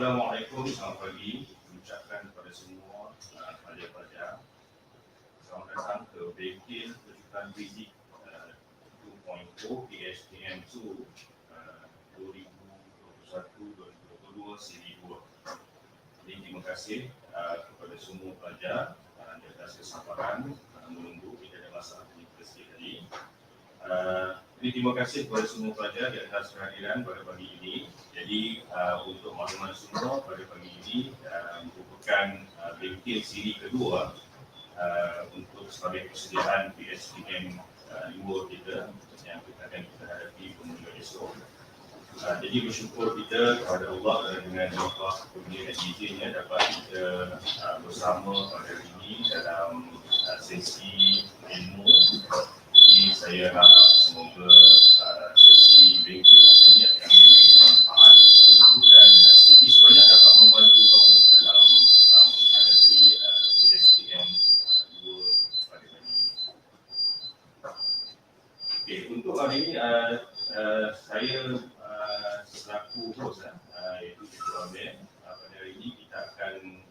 Assalamualaikum, selamat pagi. Ucapkan kepada semua pelajar-pelajar. Selamat datang ke Bengkel Pecutan Fizik 2.0 PSPM2 2021-2022 siri 2. Jadi terima kasih kepada semua pelajar di atas kesabaran menunggu tidak ada masalah teknikal sikit tadi. Jadi terima kasih kepada semua pelajar di atas kehadiran pada pagi ini. Jadi untuk makluman semua pada pagi ini merupakan bengkel siri kedua untuk sebagai persediaan PSPM2 kita yang kita akan hadapi pemula esok. Jadi bersyukur kita kepada Allah dengan limpah kurnia dan izinnya dapat kita bersama pada hari ini dalam sesi ilmu. Jadi saya harap semoga sesi bengkel kita ini akan memberi manfaat dan sedikit sebanyak dapat membantu kamu dalam menghadapi PSPM2 pada hari ini. Okey, untuk hari ini saya selaku host iaitu Ketua Ben. Pada hari ini kita akan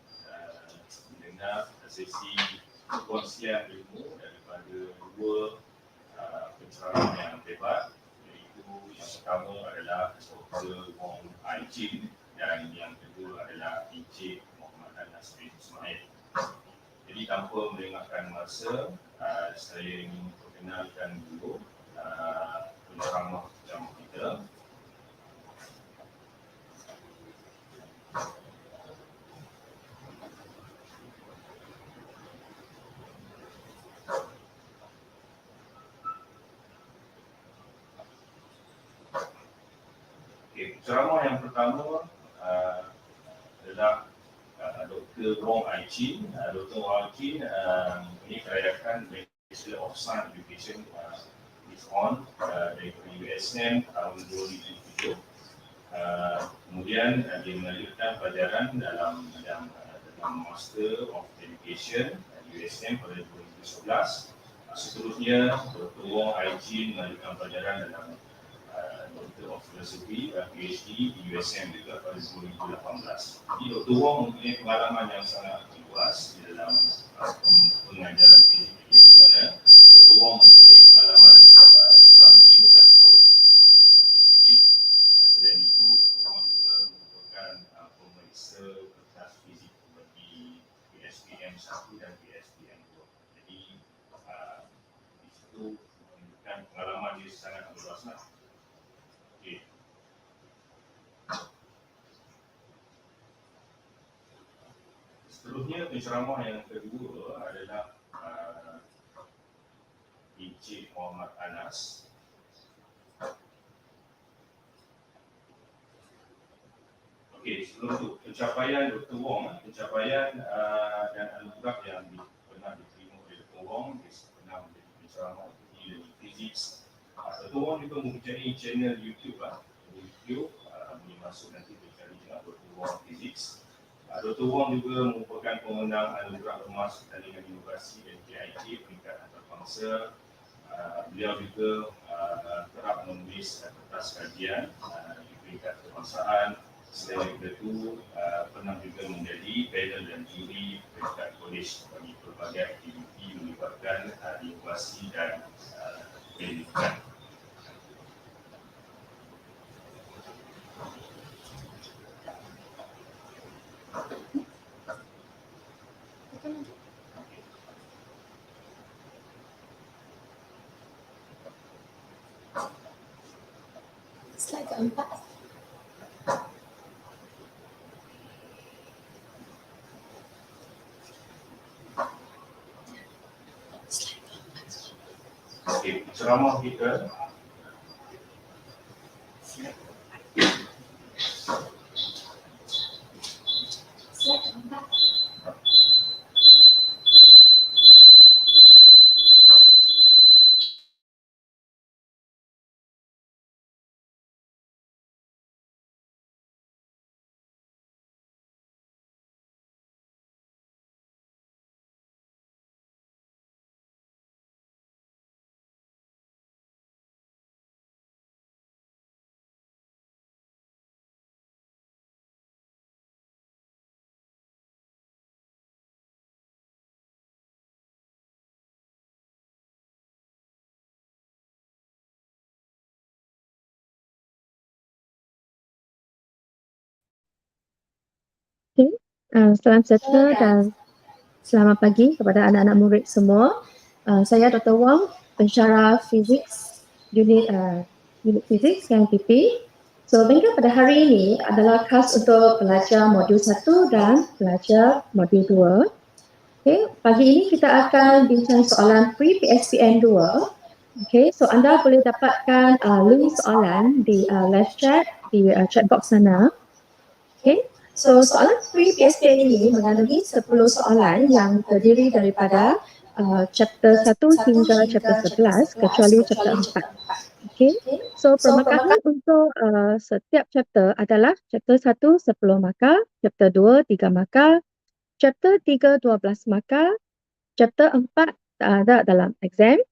mendengar sesi perkongsian ilmu daripada dua penceramah yang hebat, iaitu yang pertama adalah Dr. Wong Ai Chin dan yang kedua adalah Encik Muhammad Anas bin Ismail. Jadi tanpa melengahkan masa, saya ingin perkenalkan dulu penceramah utama kita. Penceramah yang pertama adalah Dr. Wong Ai Chin. Dr. Wong Ai Chin ini kelayakan Bachelor of Science Education is on dari USM tahun 2007. Kemudian dia melanjutkan pelajaran dalam Master of Education USM pada 2011. Seterusnya Dr. Wong Ai Chin melanjutkan pelajaran dalam Doctor of Philosophy PhD di USM juga pada 2018. Jadi Dr. Wong mempunyai pengalaman yang sangat luas di dalam pengajaran fizik ini, di mana Dr. Wong mempunyai pengalaman selama 15 tahun mengajar subjek fizik. Selain itu, Dr. Wong juga merupakan pemeriksa kertas fizik bagi PSPM1 dan PSPM2. Jadi di situ menunjukkan pengalaman dia sangat luas. Okay. Seterusnya penceramah yang kedua adalah Encik Muhammad Anas. Okey, sebelum itu pencapaian Dr. Wong, pencapaian dan anugerah yang pernah diterima oleh Dr. Wong, dia pernah menjadi penceramah di Learning Physics. Dr. Wong juga mempunyai channel YouTube boleh masuk nanti bercari dengan Dr. Wong Physics. Dr. Wong juga merupakan pemenang anugerah emas pertandingan inovasi dan KIT peringkat antarabangsa. Beliau juga kerap menulis kertas kajian di peringkat kebangsaan. Selain itu, pernah juga menjadi panel dan juri peringkat kolej bagi pelbagai aktiviti melibatkan inovasi dan pendidikan. Slide keempat. Okey, ceramah kita Salam sejahtera dan selamat pagi kepada anak-anak murid semua. Saya Dr. Wong, pensyarah fizik unit fizik yang PP. So, Bengkel pada hari ini adalah khas untuk pelajar modul 1 dan pelajar modul 2. Okay, pagi ini kita akan bincang soalan pre-PSPM2. Okay, so anda boleh dapatkan link soalan di live chat, di chat box sana. Okay, so soalan pre-PSPM ini mengandungi 10 soalan yang terdiri daripada chapter 1 hingga chapter 11 kecuali chapter 4. Okay, so permarkahan untuk setiap chapter adalah chapter 1 10 markah, chapter 2 3 markah, chapter 3 12 markah, chapter 4 tak ada dalam exam.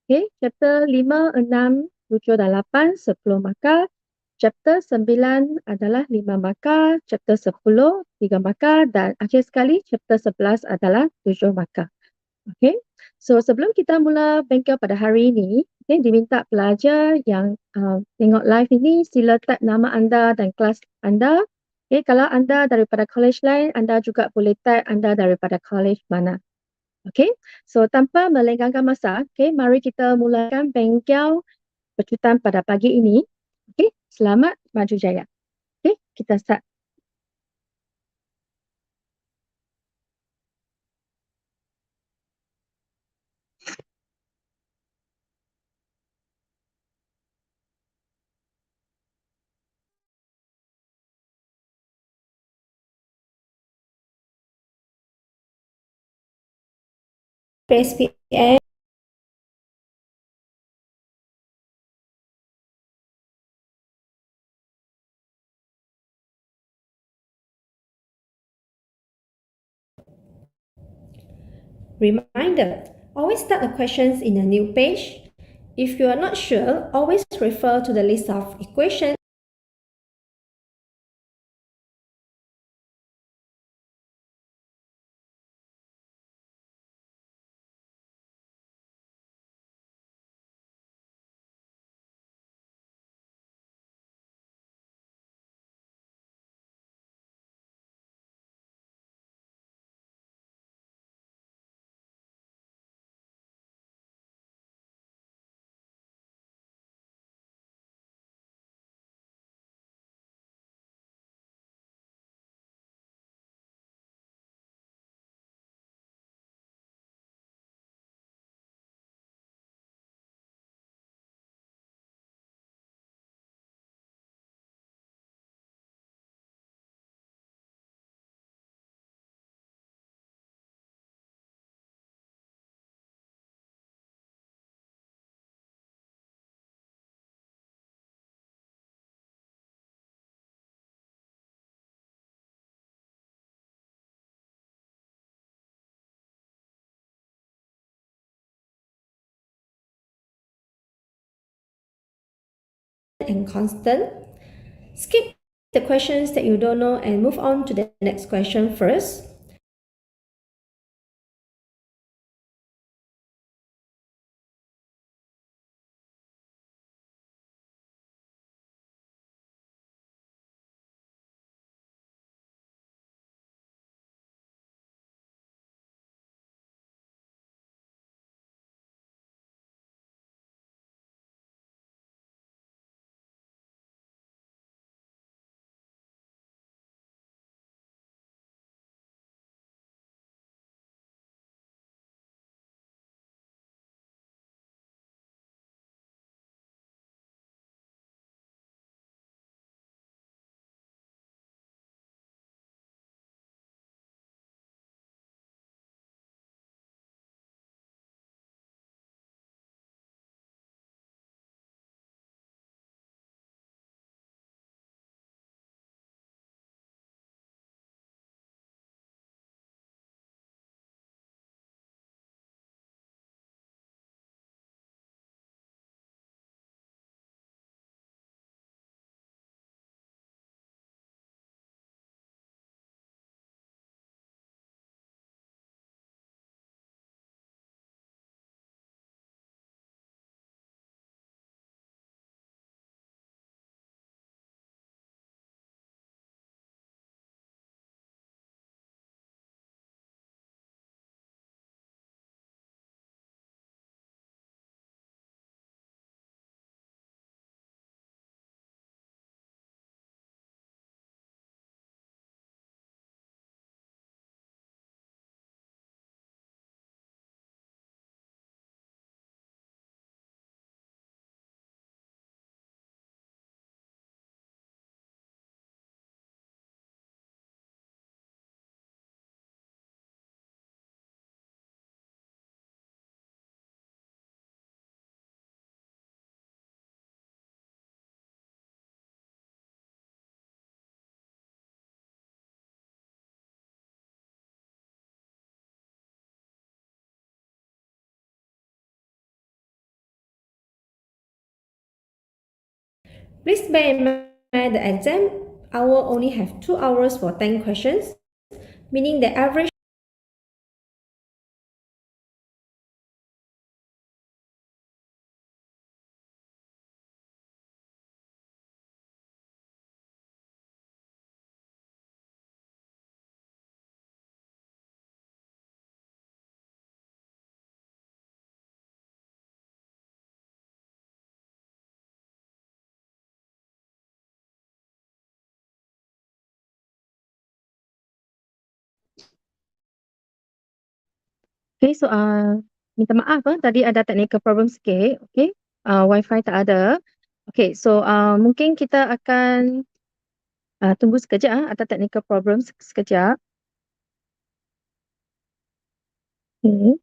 Okay, chapter 5, 6, 7 dan 8 10 markah. Chapter 9 adalah 5 markah, chapter 10 3 markah dan akhir sekali chapter 11 adalah 7 markah. Okay, so sebelum kita mula bengkel pada hari ini, okay, diminta pelajar yang tengok live ini sila type nama anda dan kelas anda. Okay, kalau anda daripada college lain, anda juga boleh type anda daripada college mana. Okay, so tanpa melengahkan masa, okay, mari kita mulakan bengkel Pecutan pada pagi ini. Okay, selamat maju jaya. Okay, kita start. PSPM. Reminder, always start the questions in a new page. If you are not sure, always refer to the list of equations and constant. Skip the questions that you don't know and move on to the next question first. Please bear in mind the exam hour only have 2 hours for 10 questions, meaning the average Okay, so minta maaf tadi ada technical problem sikit. Okay, wifi tak ada. Okay, so mungkin kita akan tunggu sekejap ada technical problem sekejap. Okay.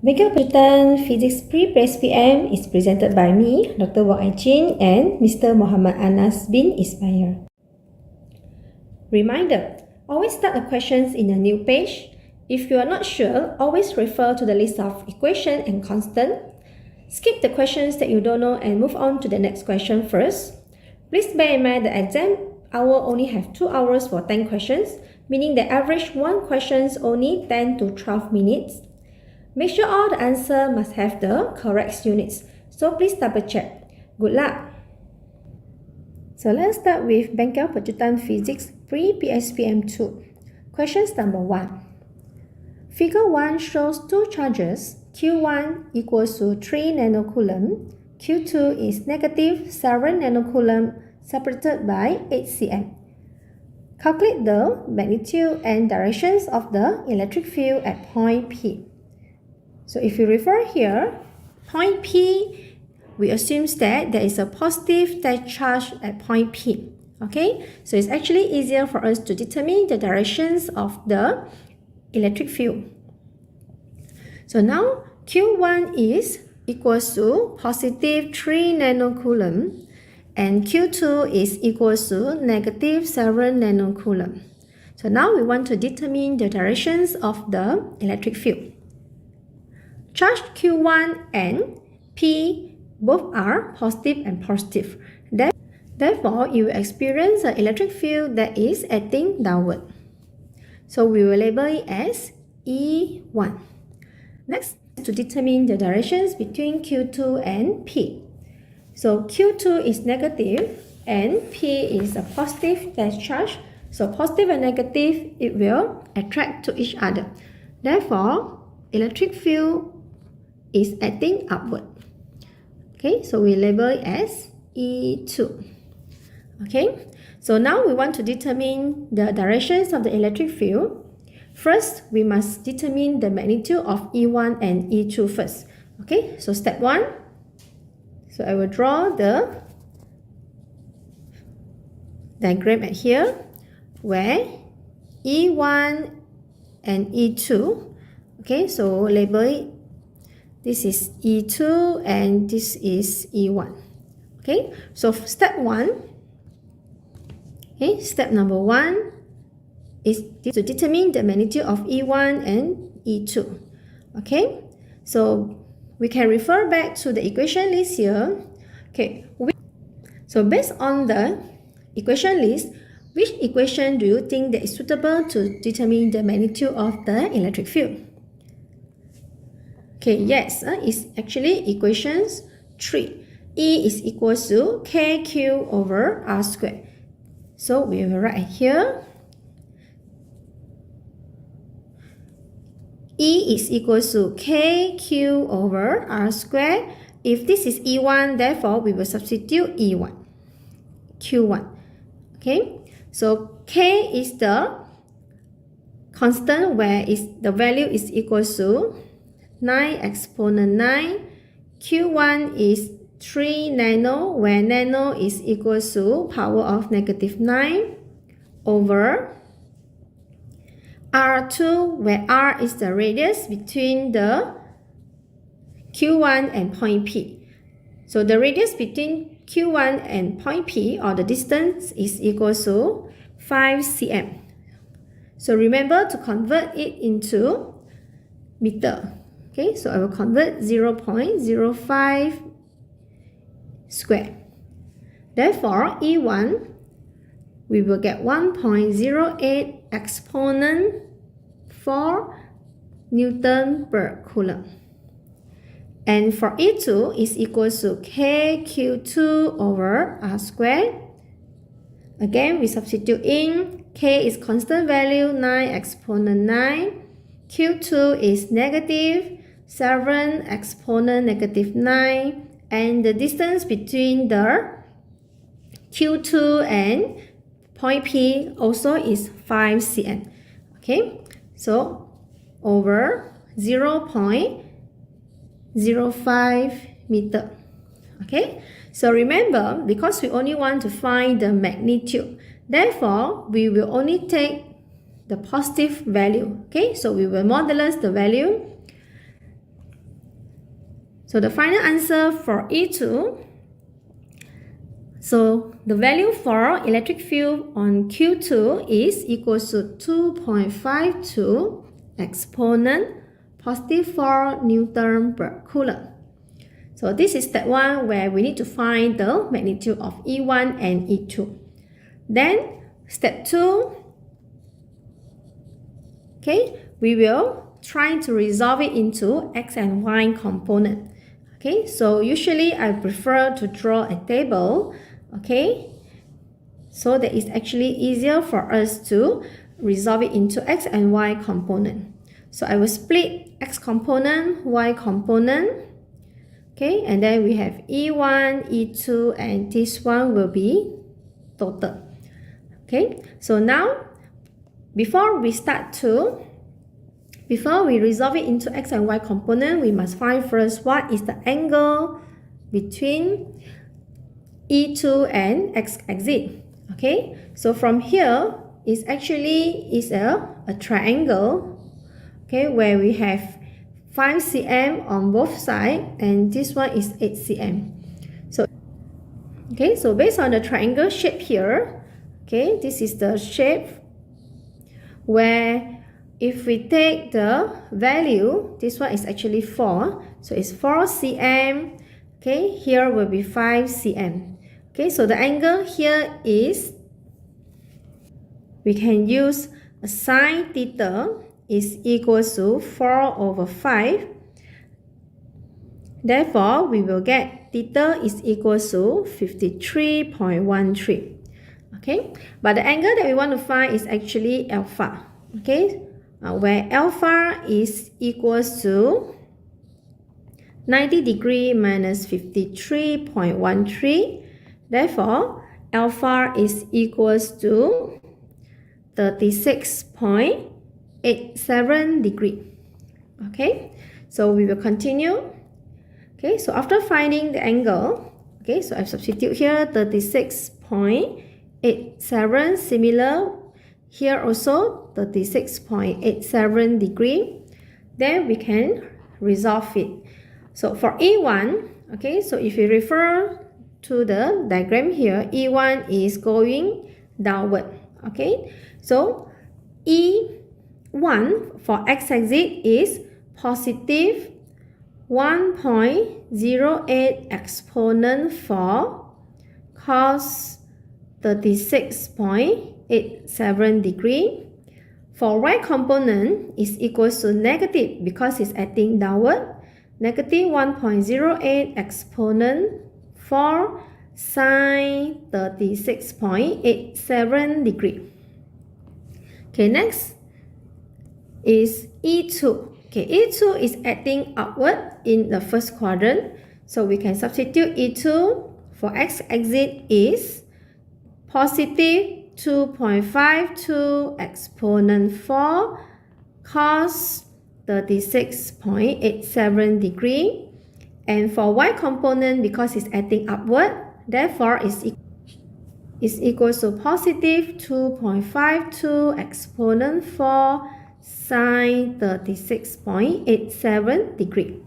Bengkel Pecutan Physics Pre-PSPM is presented by me, Dr. Wang Aichin, and Mr. Muhammad Anas bin Ismail. Reminder, always start the questions in a new page. If you are not sure, always refer to the list of equation and constant. Skip the questions that you don't know and move on to the next question first. Please bear in mind the exam hour only have 2 hours for 10 questions, meaning the average one questions only 10 to 12 minutes. Make sure all the answer must have the correct units, so please double check. Good luck! So let's start with Bengkel Pecutan Physics Pre-PSPM2. Questions number 1. Figure 1 shows two charges, Q1 equals to 3 nanocoulomb, Q2 is negative 7 nanocoulomb separated by 8 cm. Calculate the magnitude and directions of the electric field at point P. So if you refer here, point P, we assume that there is a positive charge at point P. Okay, so it's actually easier for us to determine the directions of the electric field. So now Q1 is equals to positive 3 nanocoulomb and Q2 is equals to negative 7 nanocoulomb. So now we want to determine the directions of the electric field. Charge Q1 and P both are positive and positive. Therefore, you will experience an electric field that is acting downward. So we will label it as E1. Next, to determine the directions between Q2 and P. So Q2 is negative and P is a positive charge. So positive and negative, it will attract to each other. Therefore, electric field is acting upward. Okay, so we label it as E2. Okay, so now we want to determine the directions of the electric field. First, we must determine the magnitude of E1 and E2 first. Okay, so step 1. So I will draw the diagram at here where E1 and E2. Okay, so label it. This is E2 and this is E1. Okay, so step 1. Okay, step number 1 is to determine the magnitude of E1 and E2. Okay, so we can refer back to the equation list here. Okay, so based on the equation list, which equation do you think that is suitable to determine the magnitude of the electric field? Okay, yes, it's actually equations 3. E is equals to KQ over R squared. So we will write here. E is equals to KQ over R squared. If this is E1, therefore we will substitute E1, Q1. Okay, so K is the constant where the value is equals to 9 exponent 9. Q1 is 3 nano, where nano is equals to power of negative 9 over R2, where R is the radius between the Q1 and point P. So the radius between Q1 and point P, or the distance, is equals to 5 cm. So remember to convert it into meter. Okay, so I will convert 0.05 square. Therefore, E1, we will get 1.08 exponent 4 Newton per coulomb. And for E2 is equals to KQ2 over R squared. Again, we substitute in. K is constant value 9 exponent 9. Q2 is negative 7 exponent negative 9. And the distance between the Q2 and point P also is 5 cm. Okay, so over 0.05 meter. Okay, so remember, because we only want to find the magnitude, therefore we will only take the positive value. Okay, so we will modulus the value So the final answer for E2, so the value for electric field on Q2 is equals to 2.52 exponent positive 4 Newton per Coulomb. So this is step 1 where we need to find the magnitude of E1 and E2. Then step 2, okay, we will try to resolve it into X and Y component. Okay, so usually I prefer to draw a table, okay, so that it's actually easier for us to resolve it into X and Y component. So I will split X component, Y component, okay, and then we have E1, E2, and this one will be total. Okay, so now before we resolve it into X and Y component, we must find first what is the angle between E2 and X exit. Okay, so from here is actually a triangle, okay, where we have 5 cm on both sides and this one is 8 cm. So okay, so based on the triangle shape here, okay, this is the shape where if we take the value, this one is actually 4, so it's 4 cm, okay, here will be 5 cm. Okay, so the angle here is, we can use a sine theta is equals to 4/5. Therefore, we will get theta is equals to 53.13. Okay, but the angle that we want to find is actually alpha. Okay, where alpha is equals to 90 degree minus 53.13. Therefore, alpha is equals to 36.87 degree. Okay, so we will continue. Okay, so after finding the angle, okay, so I substitute here 36.87, similar here also 36.87 degree. Then we can resolve it. So for E1, okay, so if you refer to the diagram here, E1 is going downward. Okay, so E1 for X exit is positive 1.08 exponent for cos 36.87 degree. For Y component is equals to negative because it's acting downward, negative 1.08 exponent for sine 36.87 degree. Okay, next is E2. Okay, E2 is acting upward in the first quadrant, so we can substitute E2 for X exit is positive 2.52 exponent for cos 36.87 degree. And for Y component, because it's acting upward, therefore is equals to positive 2.52 exponent for sine 36.87 degree.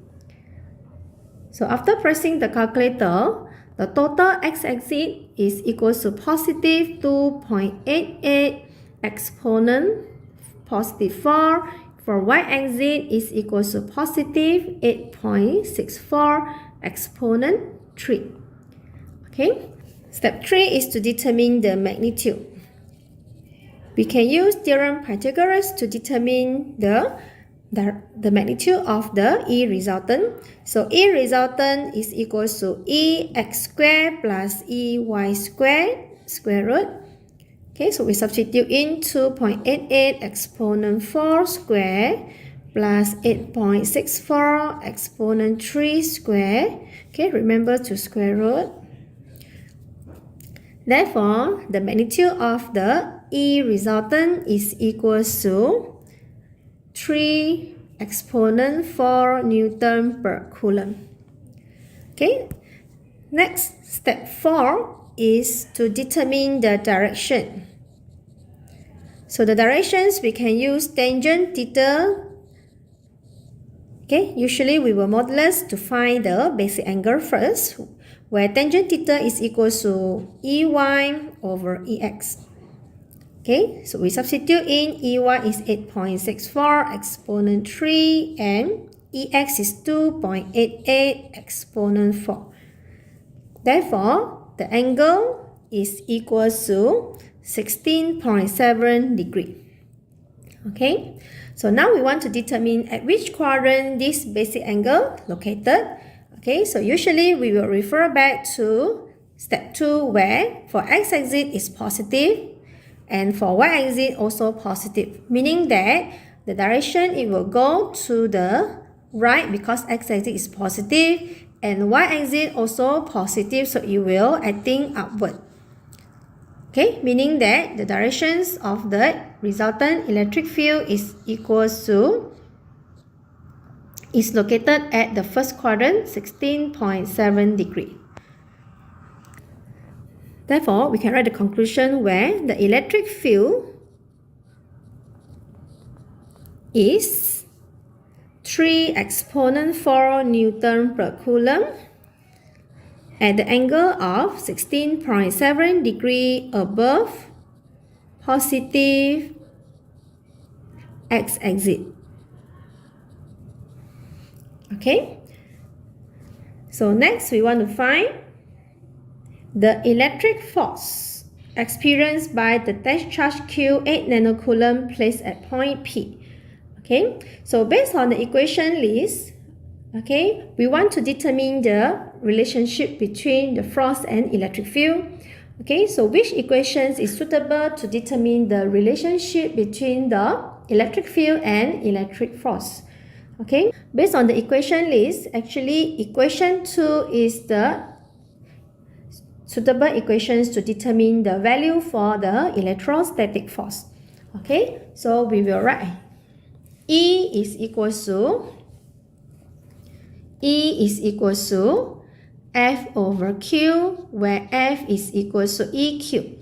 So after pressing the calculator, the total X exit is equals to positive 2.88 exponent positive 4. For Y exit is equals to positive 8.64 exponent 3. Okay, step 3 is to determine the magnitude. We can use theorem Pythagoras to determine the magnitude of the E resultant. So E resultant is equals to EX squared plus EY squared square root. Okay, so we substitute in 2.88 exponent 4 square plus 8.64 exponent 3 square. Okay, remember to square root. Therefore, the magnitude of the E resultant is equals to 3 exponent 4 Newton per Coulomb. Okay, next step 4 is to determine the direction. So the directions we can use tangent theta Okay, usually we will modulus to find the basic angle first, where tangent theta is equal to EY over EX. Okay, so we substitute in EY is 8.64 exponent 3 and EX is 2.88 exponent 4. Therefore, the angle is equal to 16.7 degree. Okay, so now we want to determine at which quadrant this basic angle located. Okay, so usually we will refer back to step 2 where for x-axis is positive and for y-axis also positive, meaning that the direction it will go to the right because x-axis is positive and y-axis also positive, so it will acting upward. Okay, meaning that the directions of the resultant electric field is located at the first quadrant, 16.7 degree. Therefore, we can write the conclusion where the electric field is 3 exponent 4 Newton per Coulomb at the angle of 16.7 degree above positive x-axis. Okay, so next we want to find the electric force experienced by the test charge Q 8 nanocoulomb placed at point P. Okay, so based on the equation list, okay, we want to determine the relationship between the force and electric field. Okay, so which equations is suitable to determine the relationship between the electric field and electric force? Okay, based on the equation list, actually equation 2 is the suitable equations to determine the value for the electrostatic force. Okay, so we will write E is equal to F over Q, where F is equal to EQ.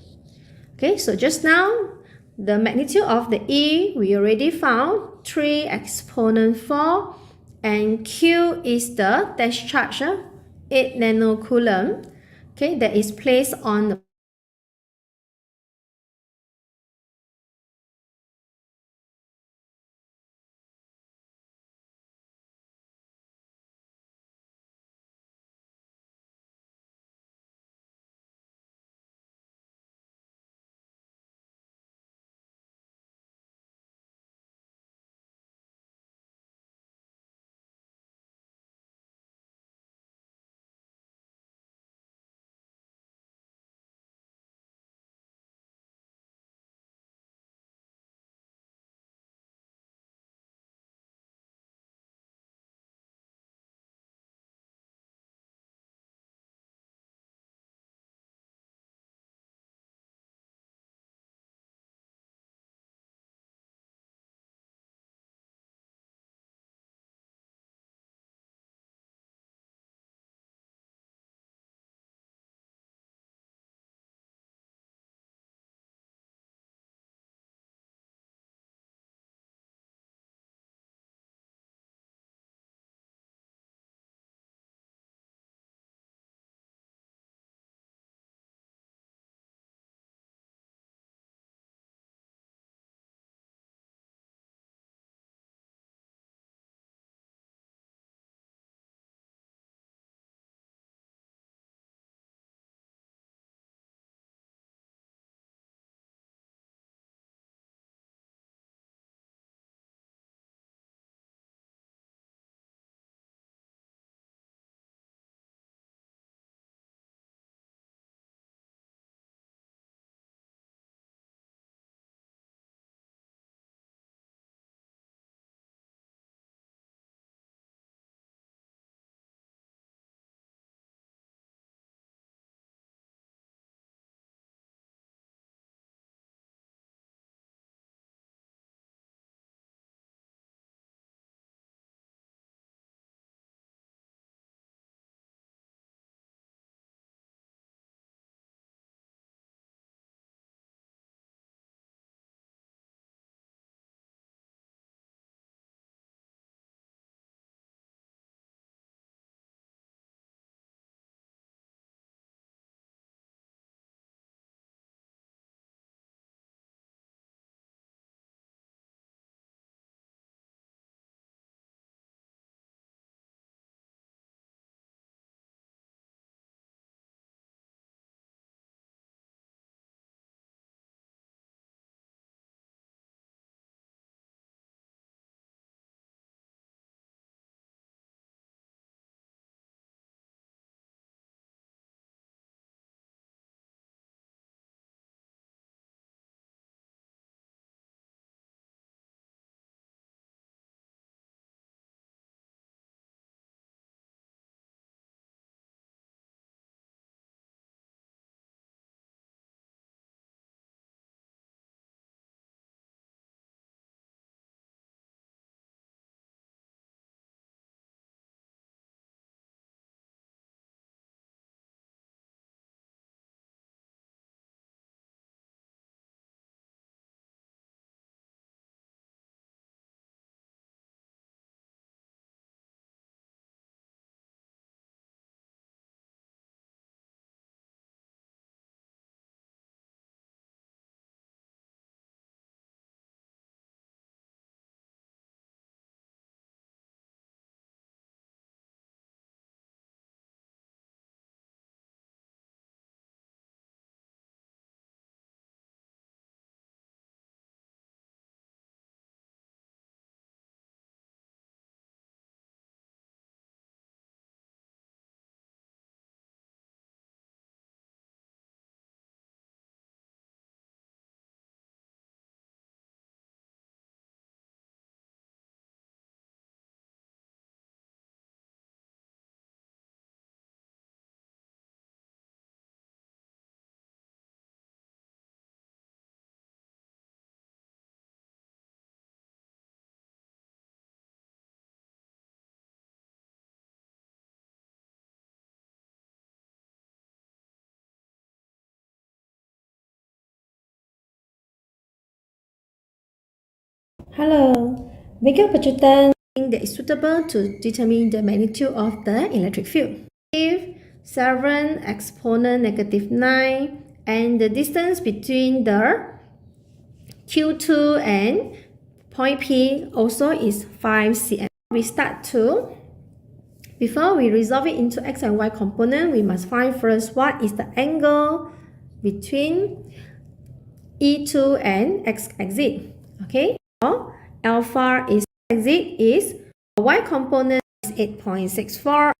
Okay, so just now, the magnitude of the E, we already found 3 exponent 4, and Q is the test charge, 8 nanocoulomb, okay, that is placed on the Hello. Bengkel Pecutan that is suitable to determine the magnitude of the electric field. If 7 exponent -9 and the distance between the Q2 and point P also is 5 cm. We start to, before we resolve it into x and y component, we must find first what is the angle between E2 and x exit. Okay, so alpha is exit is y component is 8.64.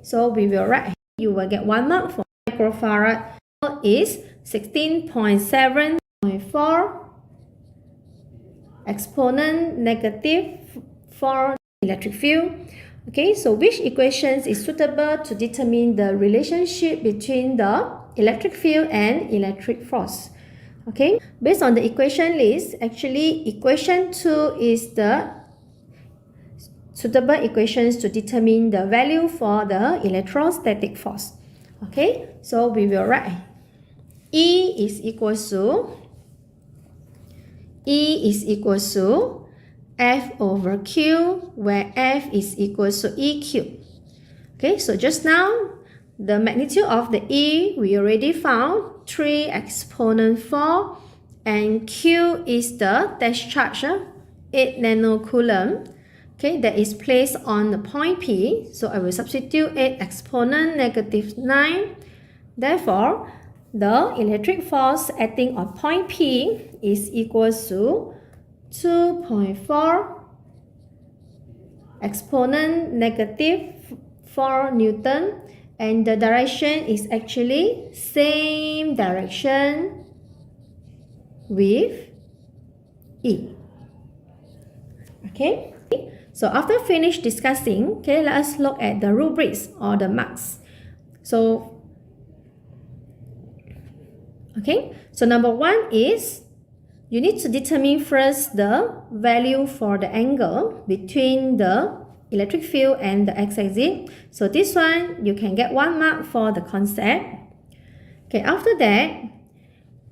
So we will write, you will get 1 mark for microfarad is 16.7.4 exponent negative for electric field. Okay, so which equations is suitable to determine the relationship between the electric field and electric force? Okay, based on the equation list, actually equation 2 is the suitable equations to determine the value for the electrostatic force. Okay, so we will write E is equal to F over Q, where F is equal to E cubed. Okay, so just now, the magnitude of the E, we already found 3 exponent 4, and Q is the test charge, 8 nanocoulomb, okay, that is placed on the point P. So I will substitute 8 exponent -9. Therefore, the electric force acting on point P is equal to 2.4 exponent -4 Newton, and the direction is actually same direction with E. Okay, so after finish discussing, okay, let us look at the rubrics or the marks. So number 1 is you need to determine first the value for the angle between the electric field and the x-axis. So this one, you can get 1 mark for the concept. Okay, after that,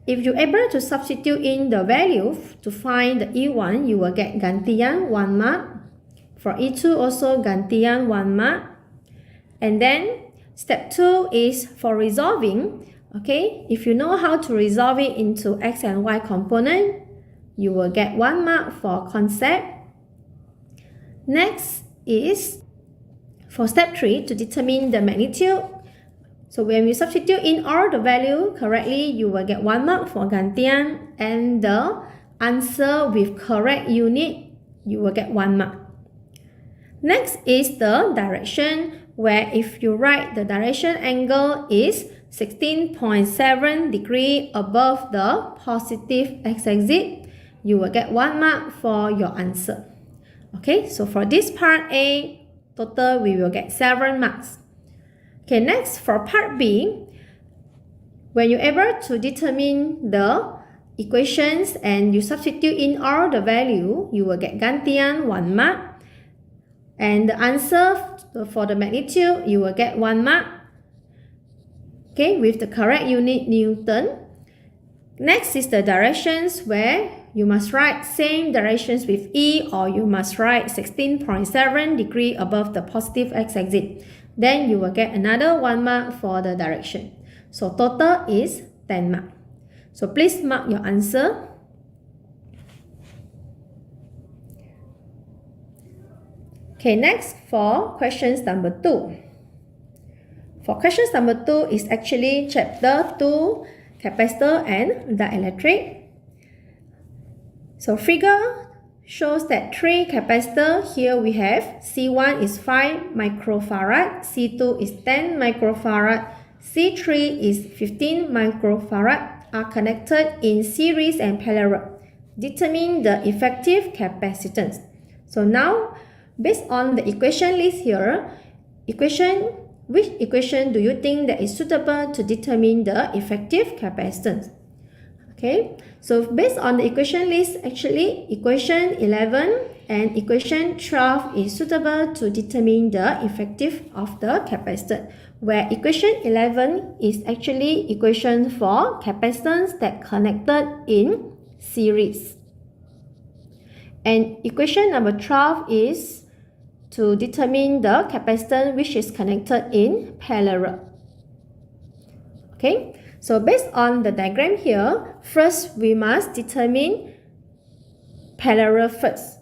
if you're able to substitute in the value to find the E1, you will get gantian 1 mark. For E2 also gantian 1 mark. And then step 2 is for resolving. Okay, if you know how to resolve it into x and y component, you will get 1 mark for concept. Next is for step 3 to determine the magnitude. So when you substitute in all the value correctly, you will get 1 mark for gantian, and the answer with correct unit, you will get 1 mark. Next is the direction, where if you write the direction angle is 16.7 degree above the positive x-axis, you will get 1 mark for your answer. Okay, so for this part A, total we will get 7 marks. Okay, next for part B, when you're able to determine the equations and you substitute in all the value, you will get gantian 1 mark. And the answer for the magnitude, you will get 1 mark. Okay, with the correct unit Newton. Next is the directions, where you must write same directions with E, or you must write 16.7 degree above the positive x-axis. Then you will get another 1 mark for the direction. So total is 10 mark. So please mark your answer. Okay, next for questions number 2. For questions number 2 is actually chapter 2, Capacitor and Dielectric. So figure shows that 3 capacitor. Here we have C1 is 5 microfarad, C2 is 10 microfarad, C3 is 15 microfarad are connected in series and parallel. Determine the effective capacitance. So now, based on the equation list here, which equation do you think that is suitable to determine the effective capacitance? Okay, so based on the equation list, actually equation 11 and equation 12 is suitable to determine the effective of the capacitor, where equation 11 is actually equation for capacitance that connected in series. And equation number 12 is to determine the capacitance which is connected in parallel. Okay, so based on the diagram here, first we must determine parallel first.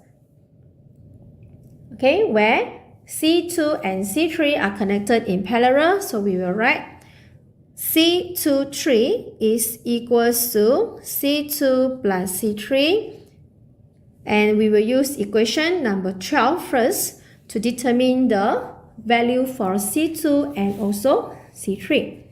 Okay, where C2 and C3 are connected in parallel, so we will write C23 is equals to C2 plus C3, and we will use equation number 12 first to determine the value for C2 and also C3.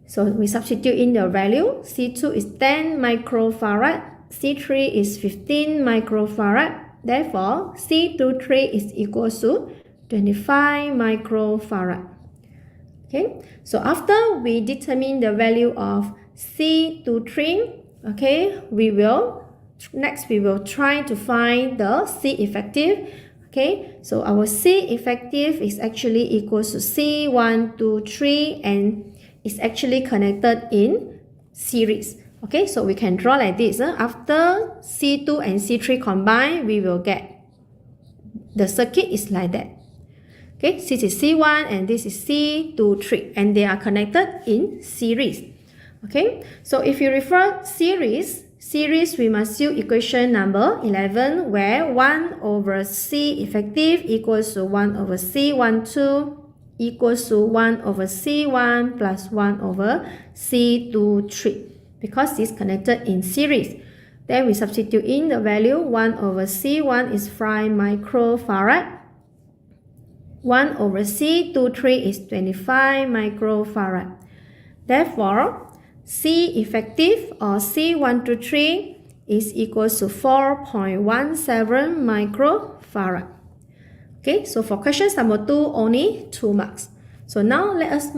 So we substitute in the value. C2 is 10 microfarad, C3 is 15 microfarad. Therefore, C23 is equal to 25 microfarad. Okay, so after we determine the value of C23, okay, we will try to find the C effective. Okay, so our C effective is actually equal to C123 and is actually connected in series. Okay, so we can draw like this. After C2 and C3 combine, we will get the circuit is like that. Okay, this is C1 and this is C23 and they are connected in series. Okay, so if you refer series, we must use equation number 11 where 1 over C effective equals to 1 over C12 equals to 1 over C1 plus 1 over C23 because it's connected in series. Then we substitute in the value. 1 over C1 is 5 microfarad. 1 over C23 is 25 microfarad. Therefore, C effective or C123 is equal to 4.17 microfarad. Okay, so for questions number 2, only 2 marks. So now let us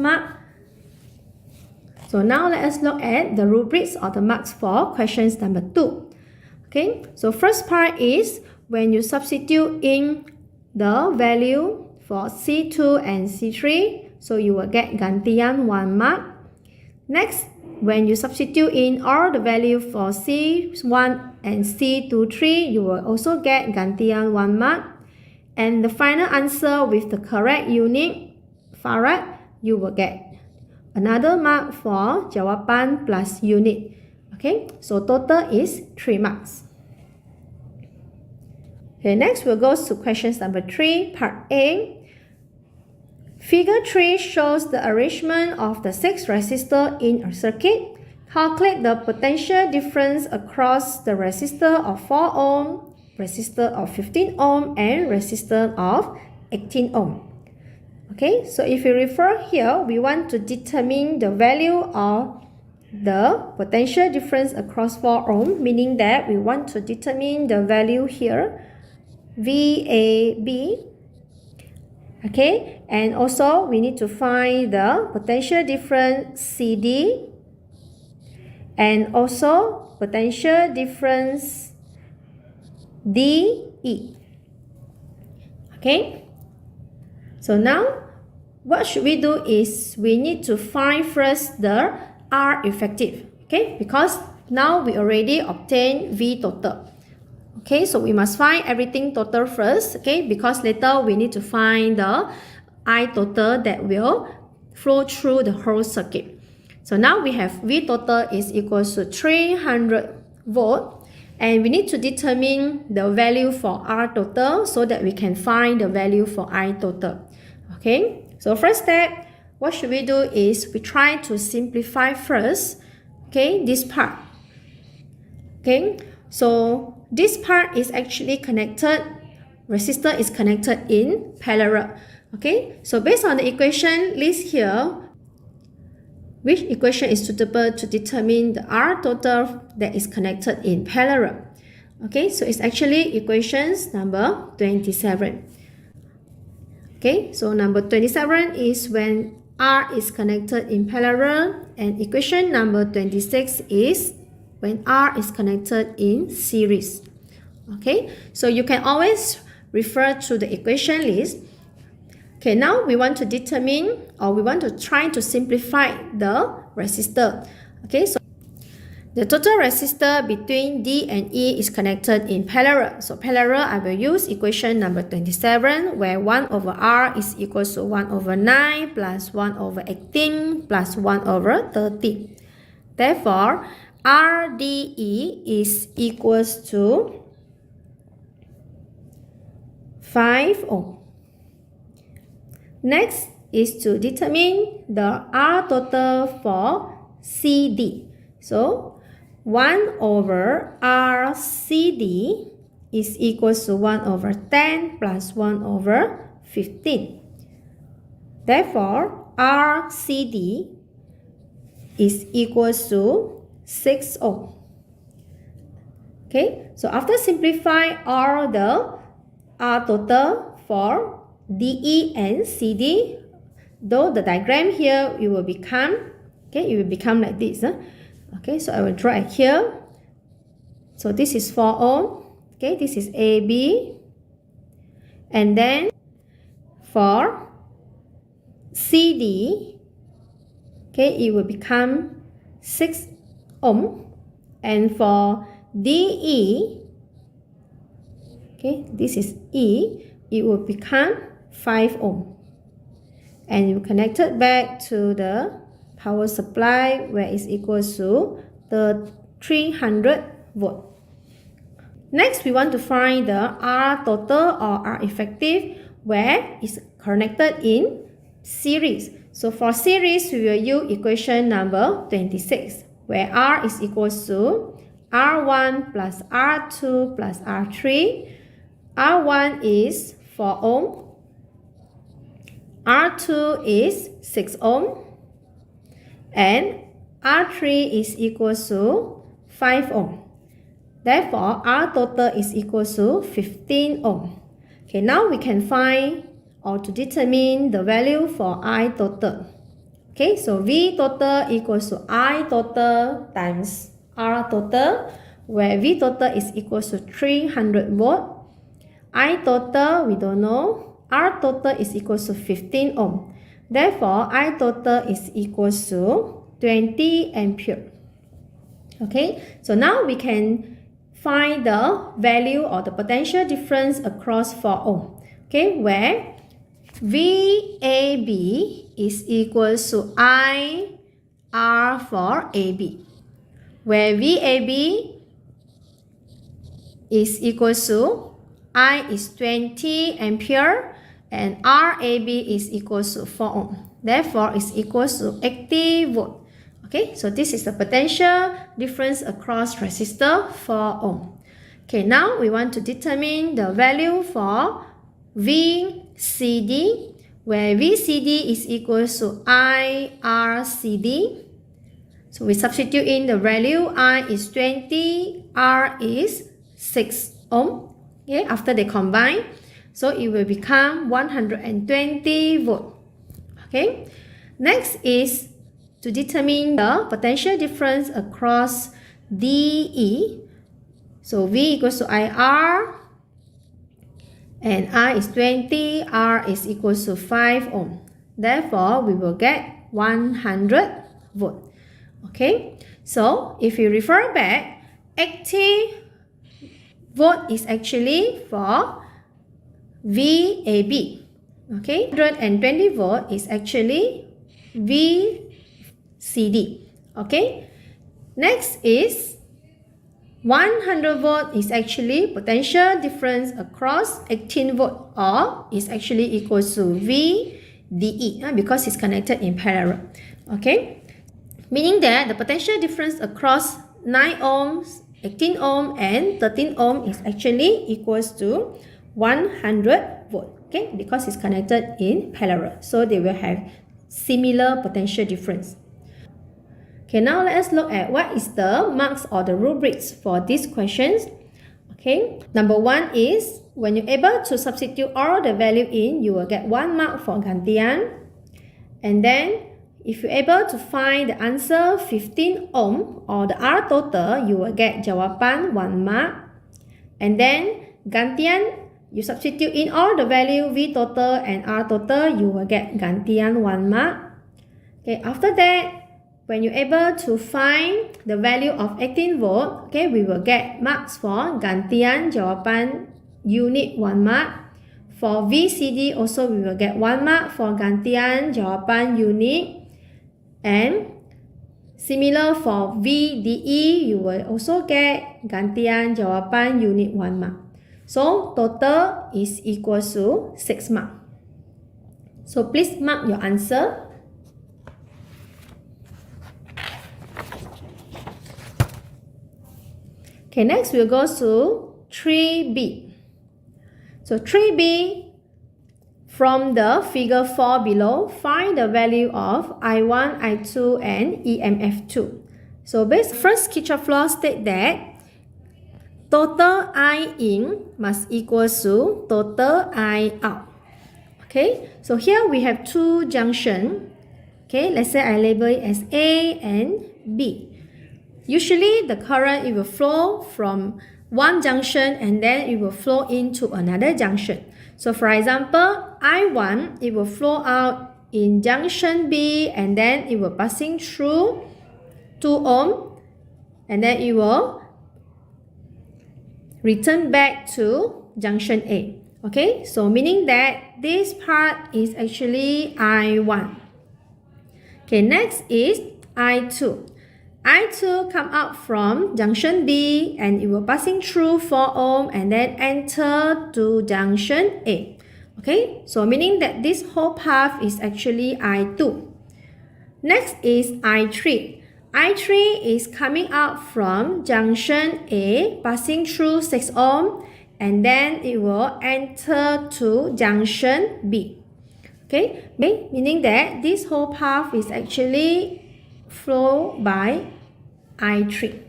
look at the rubrics or the marks for questions number 2. Okay, so first part is when you substitute in the value for C2 and C3, so you will get gantian 1 mark. Next, when you substitute in all the value for C1 and C23, you will also get gantian 1 mark. And the final answer with the correct unit, farad, you will get another mark for jawapan plus unit. Okay, so total is 3 marks. Okay, next we'll go to questions number 3, part A. Figure 3 shows the arrangement of the 6 resistors in a circuit. Calculate the potential difference across the resistor of 4 ohm, resistor of 15 ohm, and resistor of 18 ohm. Okay, so if you refer here, we want to determine the value of the potential difference across 4 ohm, meaning that we want to determine the value here, VAB. Okay, and also we need to find the potential difference CD and also potential difference DE. Okay, so now what should we do is we need to find first the R effective. Okay, because now we already obtained V total. Okay, so we must find everything total first, okay, because later we need to find the I total that will flow through the whole circuit. So now we have V total is equal to 300 volt and we need to determine the value for R total so that we can find the value for I total. Okay, so first step, what should we do is we try to simplify first, okay, this part. Okay, so this part is actually connected, resistor is connected in parallel. Okay, so based on the equation list here, which equation is suitable to determine the R total that is connected in parallel? Okay, so it's actually equations number 27. Okay, so number 27 is when R is connected in parallel, and equation number 26 is when R is connected in series. Okay, so you can always refer to the equation list. Okay, now we want to determine or we want to try to simplify the resistor. Okay, so The total resistor between D and E is connected in parallel. So parallel, I will use equation number 27, where 1 over R is equals to 1 over 9 plus 1 over 18 plus 1 over 30. Therefore, RDE is equals to 5 ohm. Next is to determine the R total for CD. So 1 over RCD is equals to 1 over 10 plus 1 over 15. Therefore, RCD is equals to 6 ohm. Okay, so after simplify all the R total for DE and CD, though the diagram here it will become like this. Okay, so I will draw it here. So this is 4 ohm. Okay, this is AB. And then for CD, okay, it will become 6 ohm. And for DE, okay, this is E, it will become 5 ohm. And you connect it back to the power supply where it's equals to the 300 volt. Next, we want to find the R total or R effective where it's connected in series. So for series, we will use equation number 26, where R is equals to R1 plus R2 plus R3. R1 is 4 ohm. R2 is 6 ohm. And R3 is equals to 5 ohm. Therefore, R total is equals to 15 ohm. Okay, now we can find or to determine the value for I total. Okay, so V total equals to I total times R total, where V total is equals to 300 volt. I total, we don't know. R total is equals to 15 ohm. Therefore, I total is equals to 20 ampere. Okay, so now we can find the value or the potential difference across 4 ohm. Okay, where VAB is equals to IR for AB, where VAB is equals to I is 20 ampere and RAB is equals to 4 ohm. Therefore, it's equals to 80 volt. Okay, so this is the potential difference across resistor 4 ohm. Okay, now we want to determine the value for VCD, where VCD is equals to IRCD. So we substitute in the value. I is 20, R is 6 ohm. Okay, after they combine, so it will become 120 volt. Okay, next is to determine the potential difference across DE. So V equals to IR and I is 20, R is equals to 5 ohm. Therefore, we will get 100 volt. Okay, so if you refer back, 80 volt is actually for VAB. Okay, 120 volt is actually VCD. Okay, next is 100 volt is actually potential difference across 18 volt, or is actually equals to VDE because it's connected in parallel. Okay, meaning that the potential difference across 9 ohms, 18 ohm and 13 ohm is actually equals to 100 volt. Okay, because it's connected in parallel, so they will have similar potential difference. Okay, now let us look at what is the marks or the rubrics for these questions. Okay, number 1 is when you're able to substitute all the value in, you will get 1 mark for gantian. And then if you're able to find the answer 15 ohm or the R total, you will get jawapan 1 mark. And then gantian, you substitute in all the value V total and R total, you will get gantian 1 mark. Okay, after that, when you're able to find the value of 18 volt, okay, we will get marks for gantian jawapan unit 1 mark. For VCD also we will get 1 mark for gantian jawapan unit, and similar for VDE, you will also get gantian jawapan unit 1 mark. So total is equal to 6 mark. So please mark your answer. Okay, next we'll go to 3B. So 3B, from the figure 4 below, find the value of I1, I2 and EMF2. So based first Kirchhoff law state that total I in must equal to total I out. Okay, so here we have two junctions. Okay, let's say I label it as A and B. Usually the current, it will flow from one junction and then it will flow into another junction. So for example, I1, it will flow out in junction B and then it will passing through 2 ohm and then it will return back to junction A. Okay, so meaning that this part is actually I1. Okay, next is I2. I2 come out from junction B and it will passing through 4 ohm and then enter to junction A. Okay, so meaning that this whole path is actually I2. Next is I3. I3 is coming out from junction A, passing through 6 ohm and then it will enter to junction B. Okay, meaning that this whole path is actually flow by I3.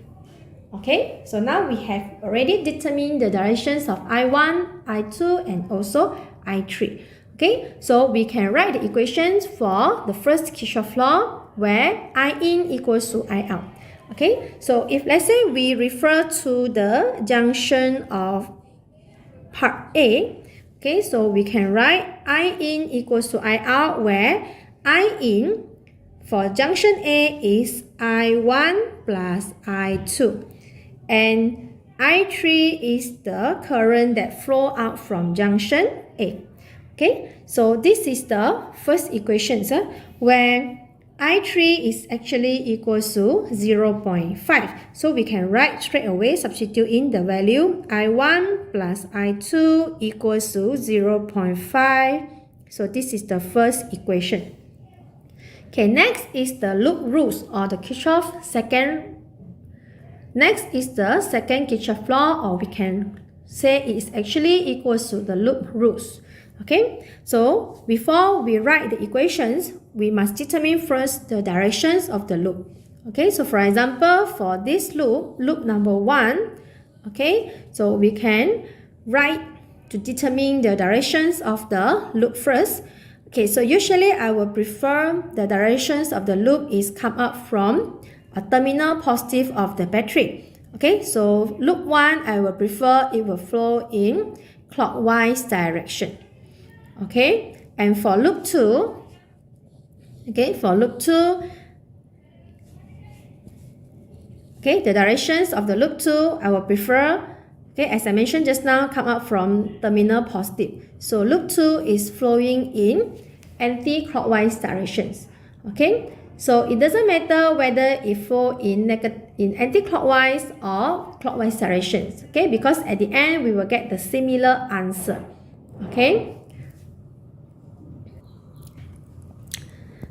Okay, so now we have already determined the directions of I1, I2 and also I3. Okay, so we can write the equations for the first Kirchhoff law where I in equals to I out. Okay, so if let's say we refer to the junction of part A, okay, so we can write I in equals to I out where I in for junction A is I1 plus I2 and I3 is the current that flow out from junction A. Okay, so this is the first equation where I3 is actually equals to 0.5. So we can write straight away, substitute in the value I1 plus I2 equals to 0.5. So this is the first equation. Okay, next is the loop rules or the Kirchhoff second. Next is the second Kirchhoff law, or we can say it is actually equals to the loop rules. Okay, so before we write the equations, we must determine first the directions of the loop. Okay, so for example, for this loop, loop number 1, okay, so we can write to determine the directions of the loop first. Okay, so usually I will prefer the directions of the loop is come up from a terminal positive of the battery. Okay, so loop 1, I will prefer it will flow in clockwise direction. Okay, and for loop 2, okay, for loop 2, okay, the directions of the loop 2, I will prefer, okay, as I mentioned just now, come out from terminal positive. So loop 2 is flowing in anti-clockwise directions. Okay, so it doesn't matter whether it flow in anti-clockwise or clockwise directions. Okay, because at the end we will get the similar answer. Okay.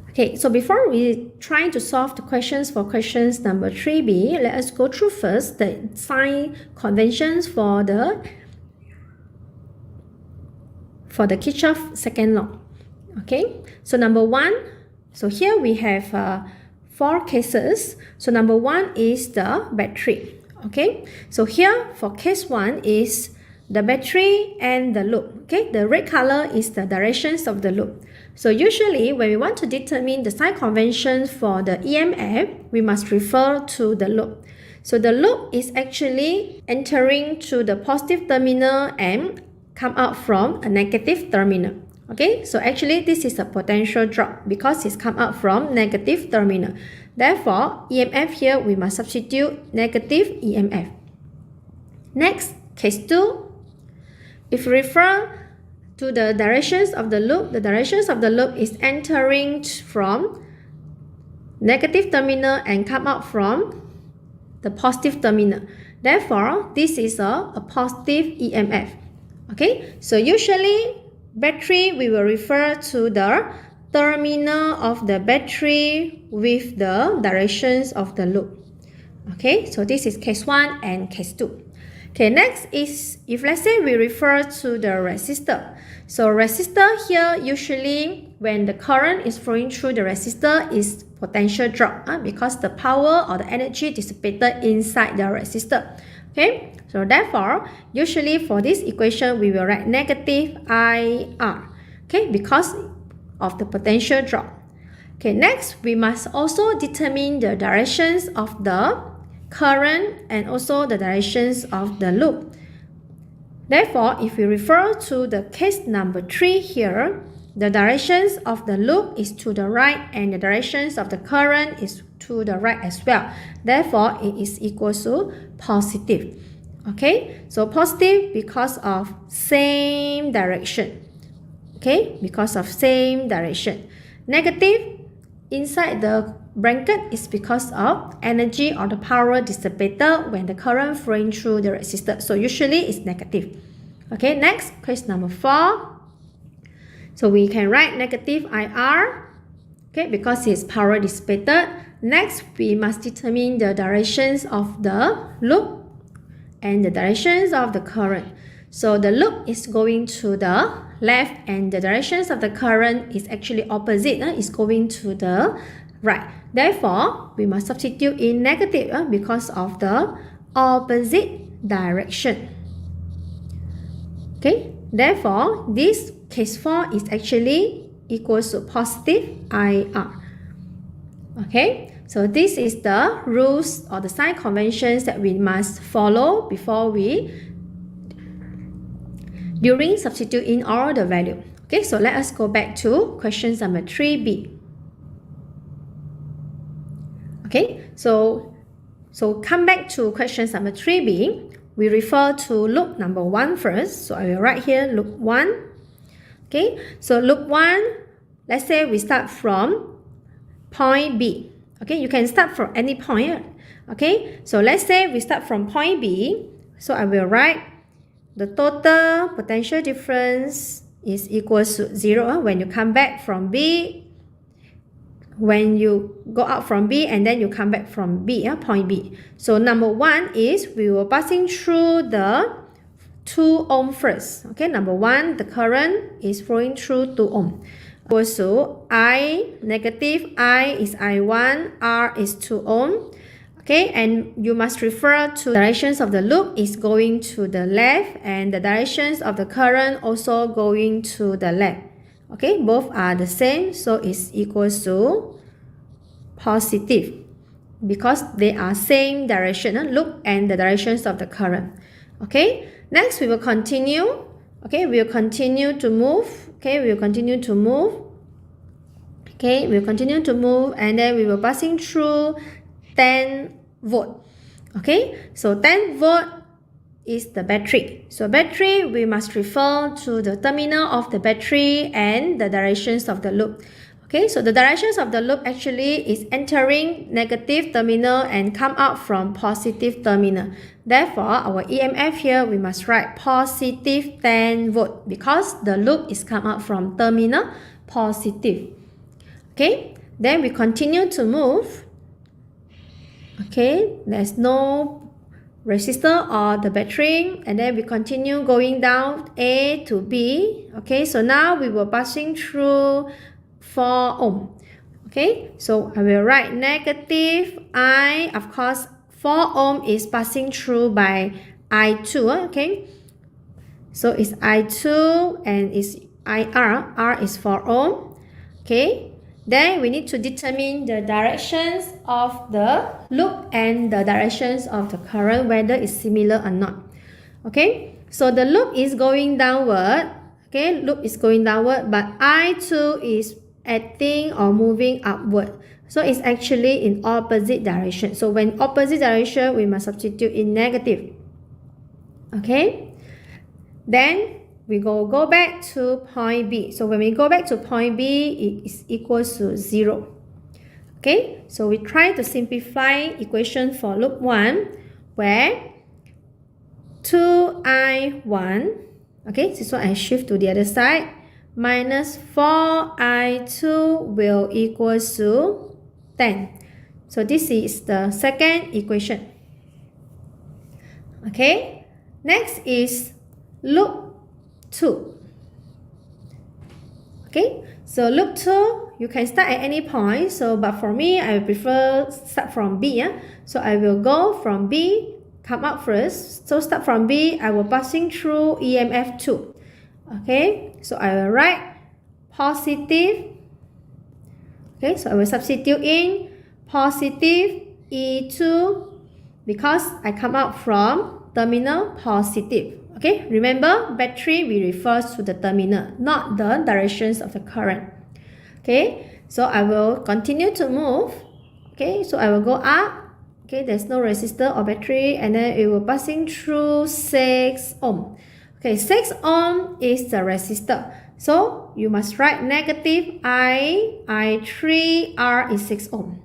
Okay, so before we try to solve the questions for questions number 3B, let us go through first the sign conventions for the Kirchhoff second law. Okay, so number 1, so here we have 4 cases. So number 1 is the battery. Okay, so here for case 1 is the battery and the loop. Okay, the red color is the directions of the loop. So usually when we want to determine the sign convention for the EMF, we must refer to the loop. So the loop is actually entering to the positive terminal and come out from a negative terminal. Okay, so actually this is a potential drop because it's come out from negative terminal. Therefore, EMF here we must substitute negative EMF. Next, case 2. If we refer to the directions of the loop is entering from negative terminal and come out from the positive terminal. Therefore, this is a positive EMF. Okay, so usually battery we will refer to the terminal of the battery with the directions of the loop. Okay, so this is case 1 and case 2. Okay, next is if let's say we refer to the resistor. So resistor here usually when the current is flowing through the resistor is potential drop because the power or the energy dissipated inside the resistor. Okay, so therefore usually for this equation we will write negative IR. Okay, because of the potential drop. Okay, next we must also determine the directions of the current and also the directions of the loop. Therefore, if we refer to the case number 3 here, the directions of the loop is to the right and the directions of the current is to the right as well. Therefore, it is equal to positive. Okay, so positive because of same direction. Okay, because of same direction. Negative inside the bracket is because of energy or the power dissipated when the current flowing through the resistor. So usually it's negative. Okay, next, case number 4. So we can write negative IR, okay, because it's power dissipated. Next, we must determine the directions of the loop and the directions of the current. So the loop is going to the left and the directions of the current is actually opposite, is going to the right. Therefore, we must substitute in negative because of the opposite direction. Okay, therefore, this case 4 is actually equals to positive IR. Okay, so this is the rules or the sign conventions that we must follow during substituting all the value. Okay, so let us go back to question number 3b. Okay, so come back to question number 3b. We refer to loop number 1 first. So I will write here loop 1. Okay, so loop 1, let's say we start from point B. Okay, you can start from any point. Okay, so let's say we start from point B. So I will write the total potential difference is equal to 0 when you come back from B. When you go out from B and then you come back from B, point B. So number 1 is we were passing through the 2 ohm first. Okay, number 1, the current is flowing through 2 ohm. Also, I, negative I is I1, R is 2 ohm. Okay, and you must refer to directions of the loop is going to the left and the directions of the current also going to the left. Okay, both are the same, so it's equals to positive because they are same direction, loop and the directions of the current. Okay, next we will continue. Okay, we will continue to move. Okay, we will continue to move. Okay, we will continue to move and then we will passing through 10 volt. Okay, so 10 volt is the battery. So battery, we must refer to the terminal of the battery and the directions of the loop. Okay, so the directions of the loop actually is entering negative terminal and come out from positive terminal. Therefore, our EMF here, we must write positive 10 volt because the loop is come out from terminal positive. Okay, then we continue to move. Okay, there's no resistor or the battery, and then we continue going down A to B. Okay, so now we were passing through 4 ohm. Okay, so I will write negative I. Of course, 4 ohm is passing through by I2. Okay, so it's I2 and it's IR. R is 4 ohm. Okay, then we need to determine the directions of the loop and the directions of the current, whether it's similar or not. Okay, so the loop is going downward. Okay, loop is going downward, but I2 is acting or moving upward. So it's actually in opposite direction. So when opposite direction, we must substitute in negative. Okay? Then we go back to point B. So when we go back to point B, it is equals to 0. Okay? So we try to simplify equation for loop 1, where 2I1, okay, this one I shift to the other side, minus 4I2 will equals to 10. So this is the second equation. Okay, next is loop 2. Okay, so loop 2, you can start at any point. So, but for me, I prefer start from B. Yeah? So I will go from B, come up first. So start from B, I will passing through EMF 2. Okay, so I will write positive. Okay, so I will substitute in positive E2 because I come out from terminal positive. Okay, remember battery we refer to the terminal, not the directions of the current. Okay, so I will continue to move. Okay, so I will go up. Okay, there's no resistor or battery, and then it will passing through 6 ohm. Okay, 6 ohm is the resistor. So you must write negative I3, R is 6 ohm.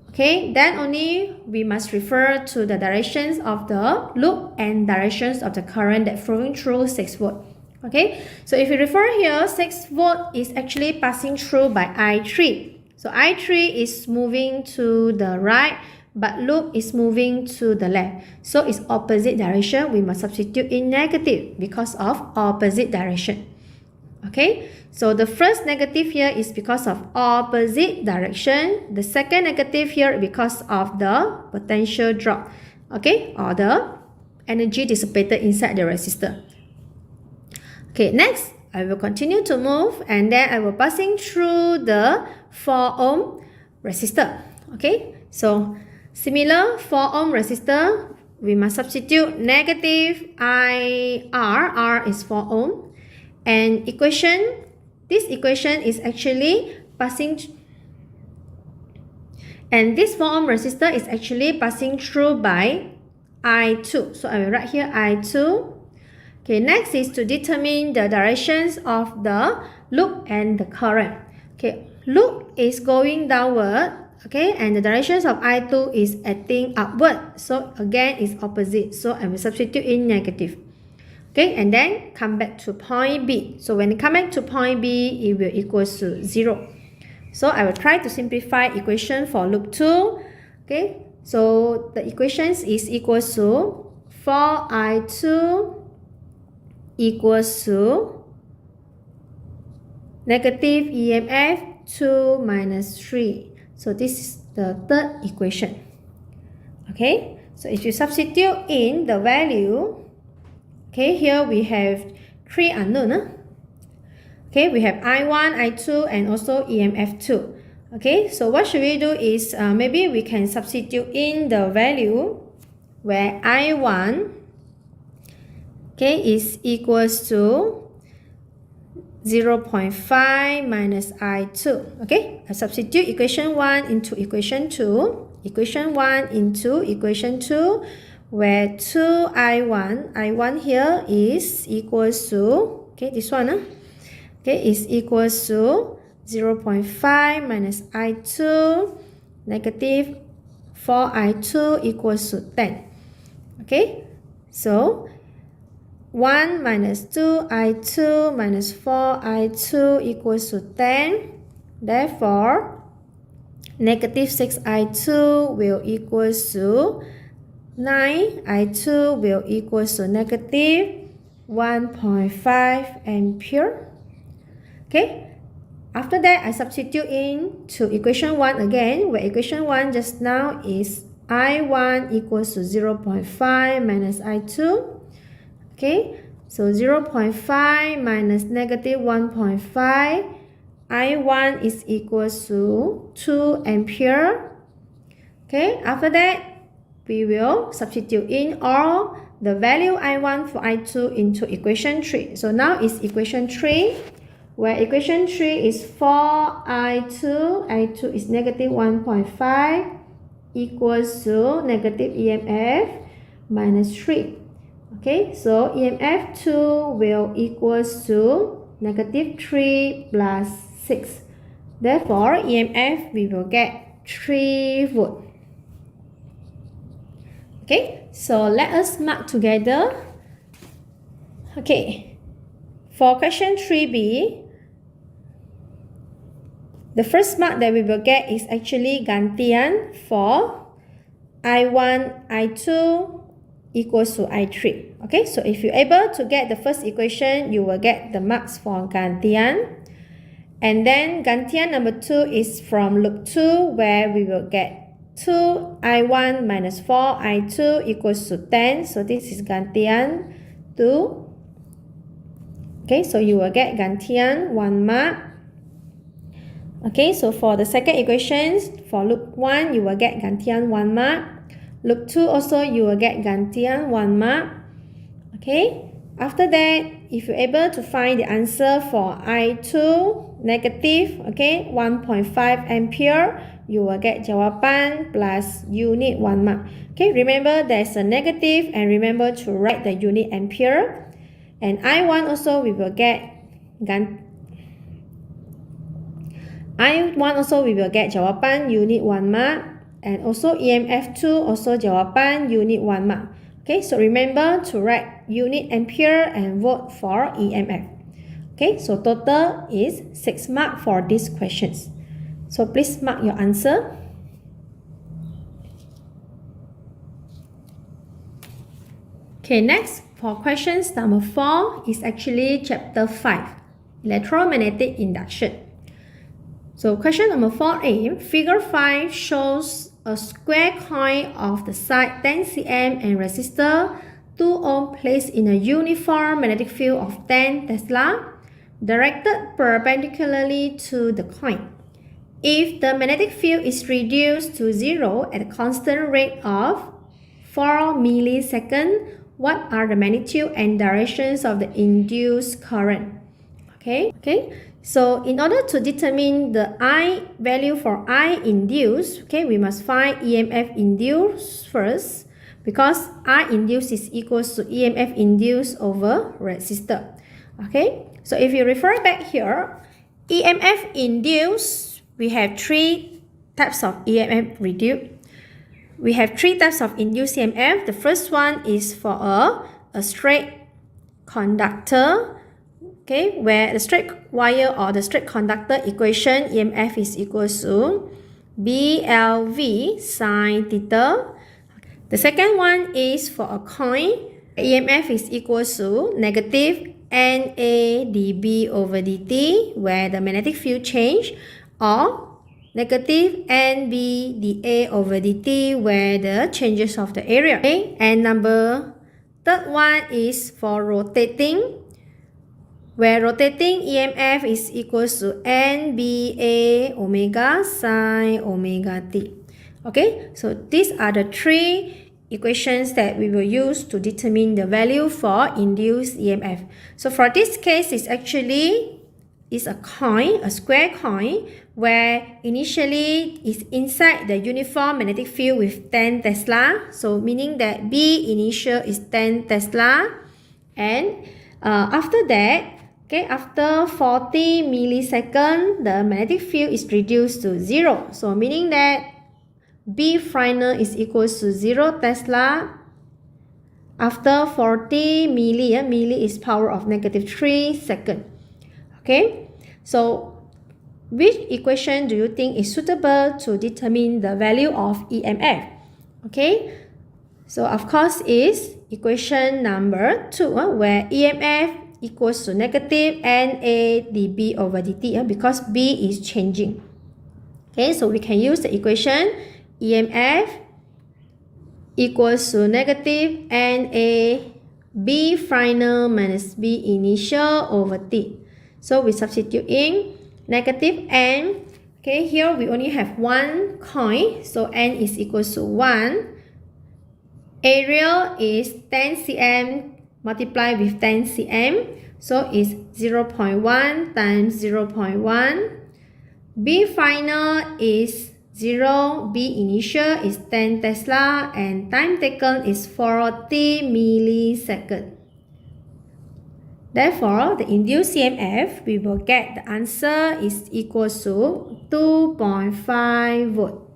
Okay, then only we must refer to the directions of the loop and directions of the current that flowing through 6 volt. Okay, so if you refer here, 6 volt is actually passing through by I3. So I3 is moving to the right, but loop is moving to the left. So it's opposite direction. We must substitute in negative because of opposite direction. Okay, so the first negative here is because of opposite direction. The second negative here because of the potential drop, okay, or the energy dissipated inside the resistor. Okay, next, I will continue to move, and then I will passing through the 4 ohm resistor. Okay, so similar 4 ohm resistor, we must substitute negative IR, R is 4 ohm. And this equation is actually passing, and this 4 ohm resistor is actually passing through by I2. So I will write here I2. Okay, next is to determine the directions of the loop and the current. Okay, loop is going downward, okay, and the directions of I2 is acting upward. So again, it's opposite. So I will substitute in negative. Okay, and then come back to point B. So when you come back to point B, it will equal to 0. So I will try to simplify equation for loop 2. Okay, so the equations is equal to 4I2 equals to negative EMF 2 minus 3. So this is the third equation. Okay, so if you substitute in the value, okay, here we have 3 unknown. Okay, we have I1, I2, and also EMF2. Okay, so what should we do is maybe we can substitute in the value where I1, okay, is equals to 0.5 minus I2. Okay, I substitute equation 1 into equation 2, equation 1 into equation 2, where 2I1, I1 here is equals to, okay, this one, okay, is equals to 0.5 minus I2, negative 4I2 equals to 10. Okay, so 1 minus 2I2 minus 4I2 equals to 10. Therefore, negative 6I2 will equals to 9. I2 will equals to negative 1.5 ampere. Okay, after that, I substitute in to equation 1 again, where equation 1 just now is I1 equals to 0.5 minus I2. Okay, so 0.5 minus negative 1.5, I1 is equals to 2 ampere. Okay, after that, we will substitute in all the value I1 for I2 into equation 3. So now is equation 3, where equation 3 is 4I2, I2 is negative 1.5 equals to negative EMF minus 3. Okay, so EMF 2 will equals to negative 3 plus 6. Therefore, EMF we will get 3 volt. Okay, so let us mark together. Okay, for question 3b, the first mark that we will get is actually gantian for I1, I2 equals to I3. Okay, so if you're able to get the first equation, you will get the marks for gantian. And then gantian number 2 is from loop 2, where we will get 2I1 minus 4I2 equals to 10. So this is gantian 2. Okay, so you will get gantian 1 mark. Okay, so for the second equations, for loop 1, you will get gantian 1 mark. Loop 2 also, you will get gantian 1 mark. Okay, after that, if you're able to find the answer for I2 negative, okay, 1.5 ampere, you will get jawapan plus unit 1 mark. Okay, remember there's a negative and remember to write the unit ampere. And I1 also we will get jawapan unit 1 mark, and also EMF2 also jawapan unit 1 mark. Okay, so remember to write unit ampere and volt for EMF. Okay, so total is 6 mark for these questions. So please mark your answer. Okay, next for questions number 4 is actually chapter 5, electromagnetic induction. So question number 4a, figure 5 shows a square coil of the size 10 cm and resistor 2 ohm placed in a uniform magnetic field of 10 Tesla directed perpendicularly to the coil. If the magnetic field is reduced to 0 at a constant rate of 4 milliseconds, what are the magnitude and directions of the induced current? Okay. So in order to determine the I value for I induced, okay, we must find EMF induced first, because I induced is equals to EMF induced over resistor. Okay, so if you refer back here, EMF induced, we have 3 types of EMF reduced. We have 3 types of induced EMF. The first one is for a straight conductor, okay, where the straight wire or the straight conductor equation EMF is equals to BLV sine theta. The second one is for a coil. EMF is equals to negative NA dB over dt, where the magnetic field change, or negative NB dA over dt, where the changes of the area. Okay, and third one is for rotating, where rotating EMF is equals to NBA omega sine omega t. Okay, so these are the 3 equations that we will use to determine the value for induced EMF. So for this case, it's actually a coil, a square coil, where initially is inside the uniform magnetic field with 10 Tesla. So meaning that B initial is 10 Tesla. And after that, okay, after 40 milliseconds, the magnetic field is reduced to 0. So meaning that B final is equals to 0 Tesla after 40 milli. Milli is power of negative 3 seconds. Okay, so which equation do you think is suitable to determine the value of EMF? Okay, so of course is equation number 2, where EMF equals to negative NA dB over dt, because B is changing. Okay, so we can use the equation EMF equals to negative NA B final minus B initial over T. So we substitute in negative N. Okay, here we only have 1 coil, so N is equals to 1. Area is 10 cm multiplied with 10 cm. So it's 0.1 times 0.1. B final is 0, B initial is 10 Tesla, and time taken is 40 millisecond. Therefore, the induced EMF, we will get the answer is equals to 2.5 volt.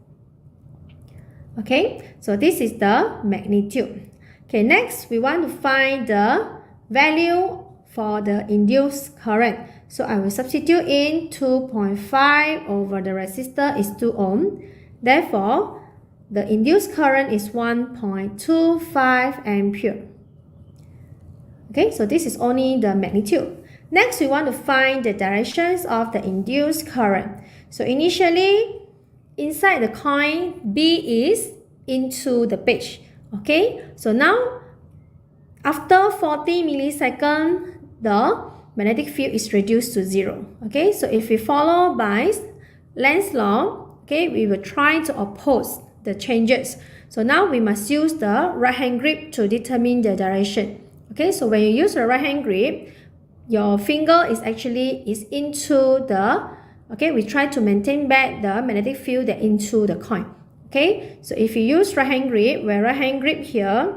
Okay, so this is the magnitude. Okay, next we want to find the value for the induced current. So I will substitute in 2.5 over the resistor is 2 ohm. Therefore, the induced current is 1.25 ampere. Okay, so this is only the magnitude. Next, we want to find the directions of the induced current. So initially, inside the coin, B is into the page. Okay, so now, after 40 milliseconds, the magnetic field is reduced to 0. Okay, so if we follow by Lenz's law, okay, we will try to oppose the changes. So now we must use the right hand grip to determine the direction. Okay, so when you use the right hand grip, your finger is into the, okay, we try to maintain back the magnetic field that into the coin. Okay, so if you use right hand grip, where right hand grip here,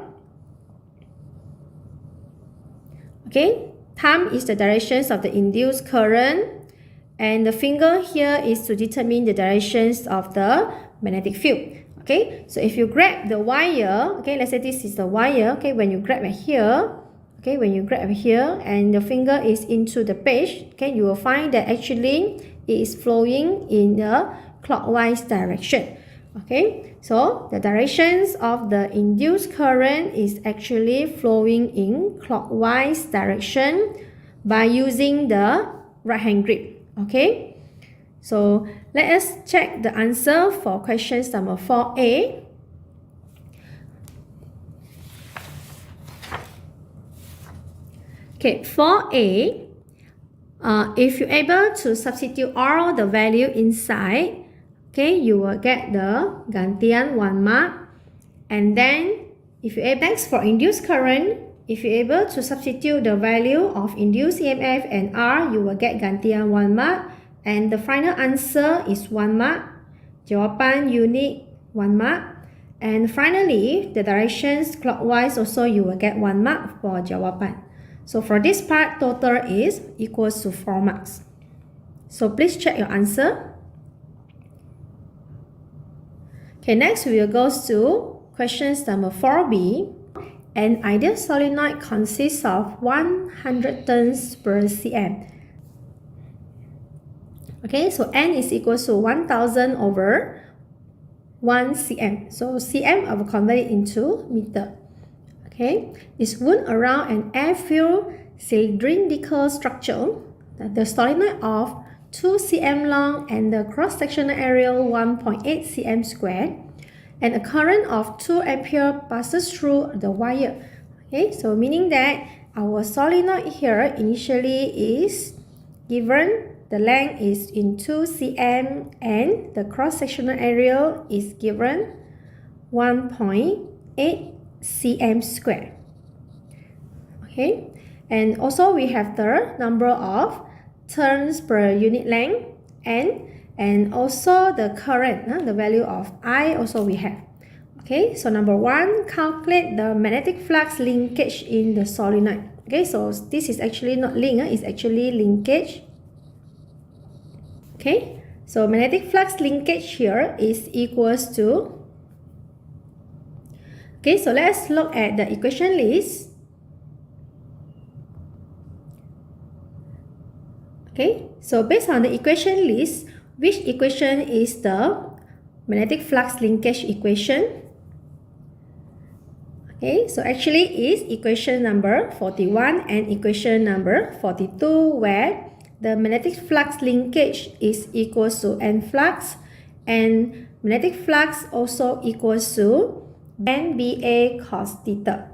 okay, thumb is the directions of the induced current, and the finger here is to determine the directions of the magnetic field. Okay, so if you grab the wire, okay, let's say this is the wire, okay, when you grab it here, okay, when you grab here and the finger is into the page, okay, you will find that actually it is flowing in the clockwise direction. Okay, so the directions of the induced current is actually flowing in clockwise direction by using the right hand grip. Okay, so let us check the answer for questions number 4A. Okay, 4A, if you're able to substitute all the value inside, okay, you will get the gantian 1 mark. And then, if you're able, next for induced current, if you're able to substitute the value of induced EMF and R, you will get gantian 1 mark. And the final answer is 1 mark. Jawapan unik 1 mark. And finally, the directions clockwise also you will get 1 mark for jawapan. So for this part, total is equals to 4 marks. So please check your answer. Okay, next we will go to questions number 4B. An ideal solenoid consists of 100 turns per cm. Okay, so N is equals to 1000 over 1 cm. So cm I will convert it into meter. Okay, it's wound around an air-filled cylindrical structure. The solenoid of 2 cm long and the cross-sectional area 1.8 cm squared, and a current of 2 ampere passes through the wire. Okay, so meaning that our solenoid here initially is given the length is in 2 cm and the cross-sectional area is given 1.8 cm squared. Okay, and also we have the number of turns per unit length and also the current, the value of I also we have. Okay, so number 1, calculate the magnetic flux linkage in the solenoid. Okay, so this is actually not link, it's actually linkage. Okay, so magnetic flux linkage here is equals to, okay, so let's look at the equation list. Okay, so based on the equation list, which equation is the magnetic flux linkage equation? Okay, so actually it's equation number 41 and equation number 42, where the magnetic flux linkage is equals to N flux and magnetic flux also equals to NBA cos theta.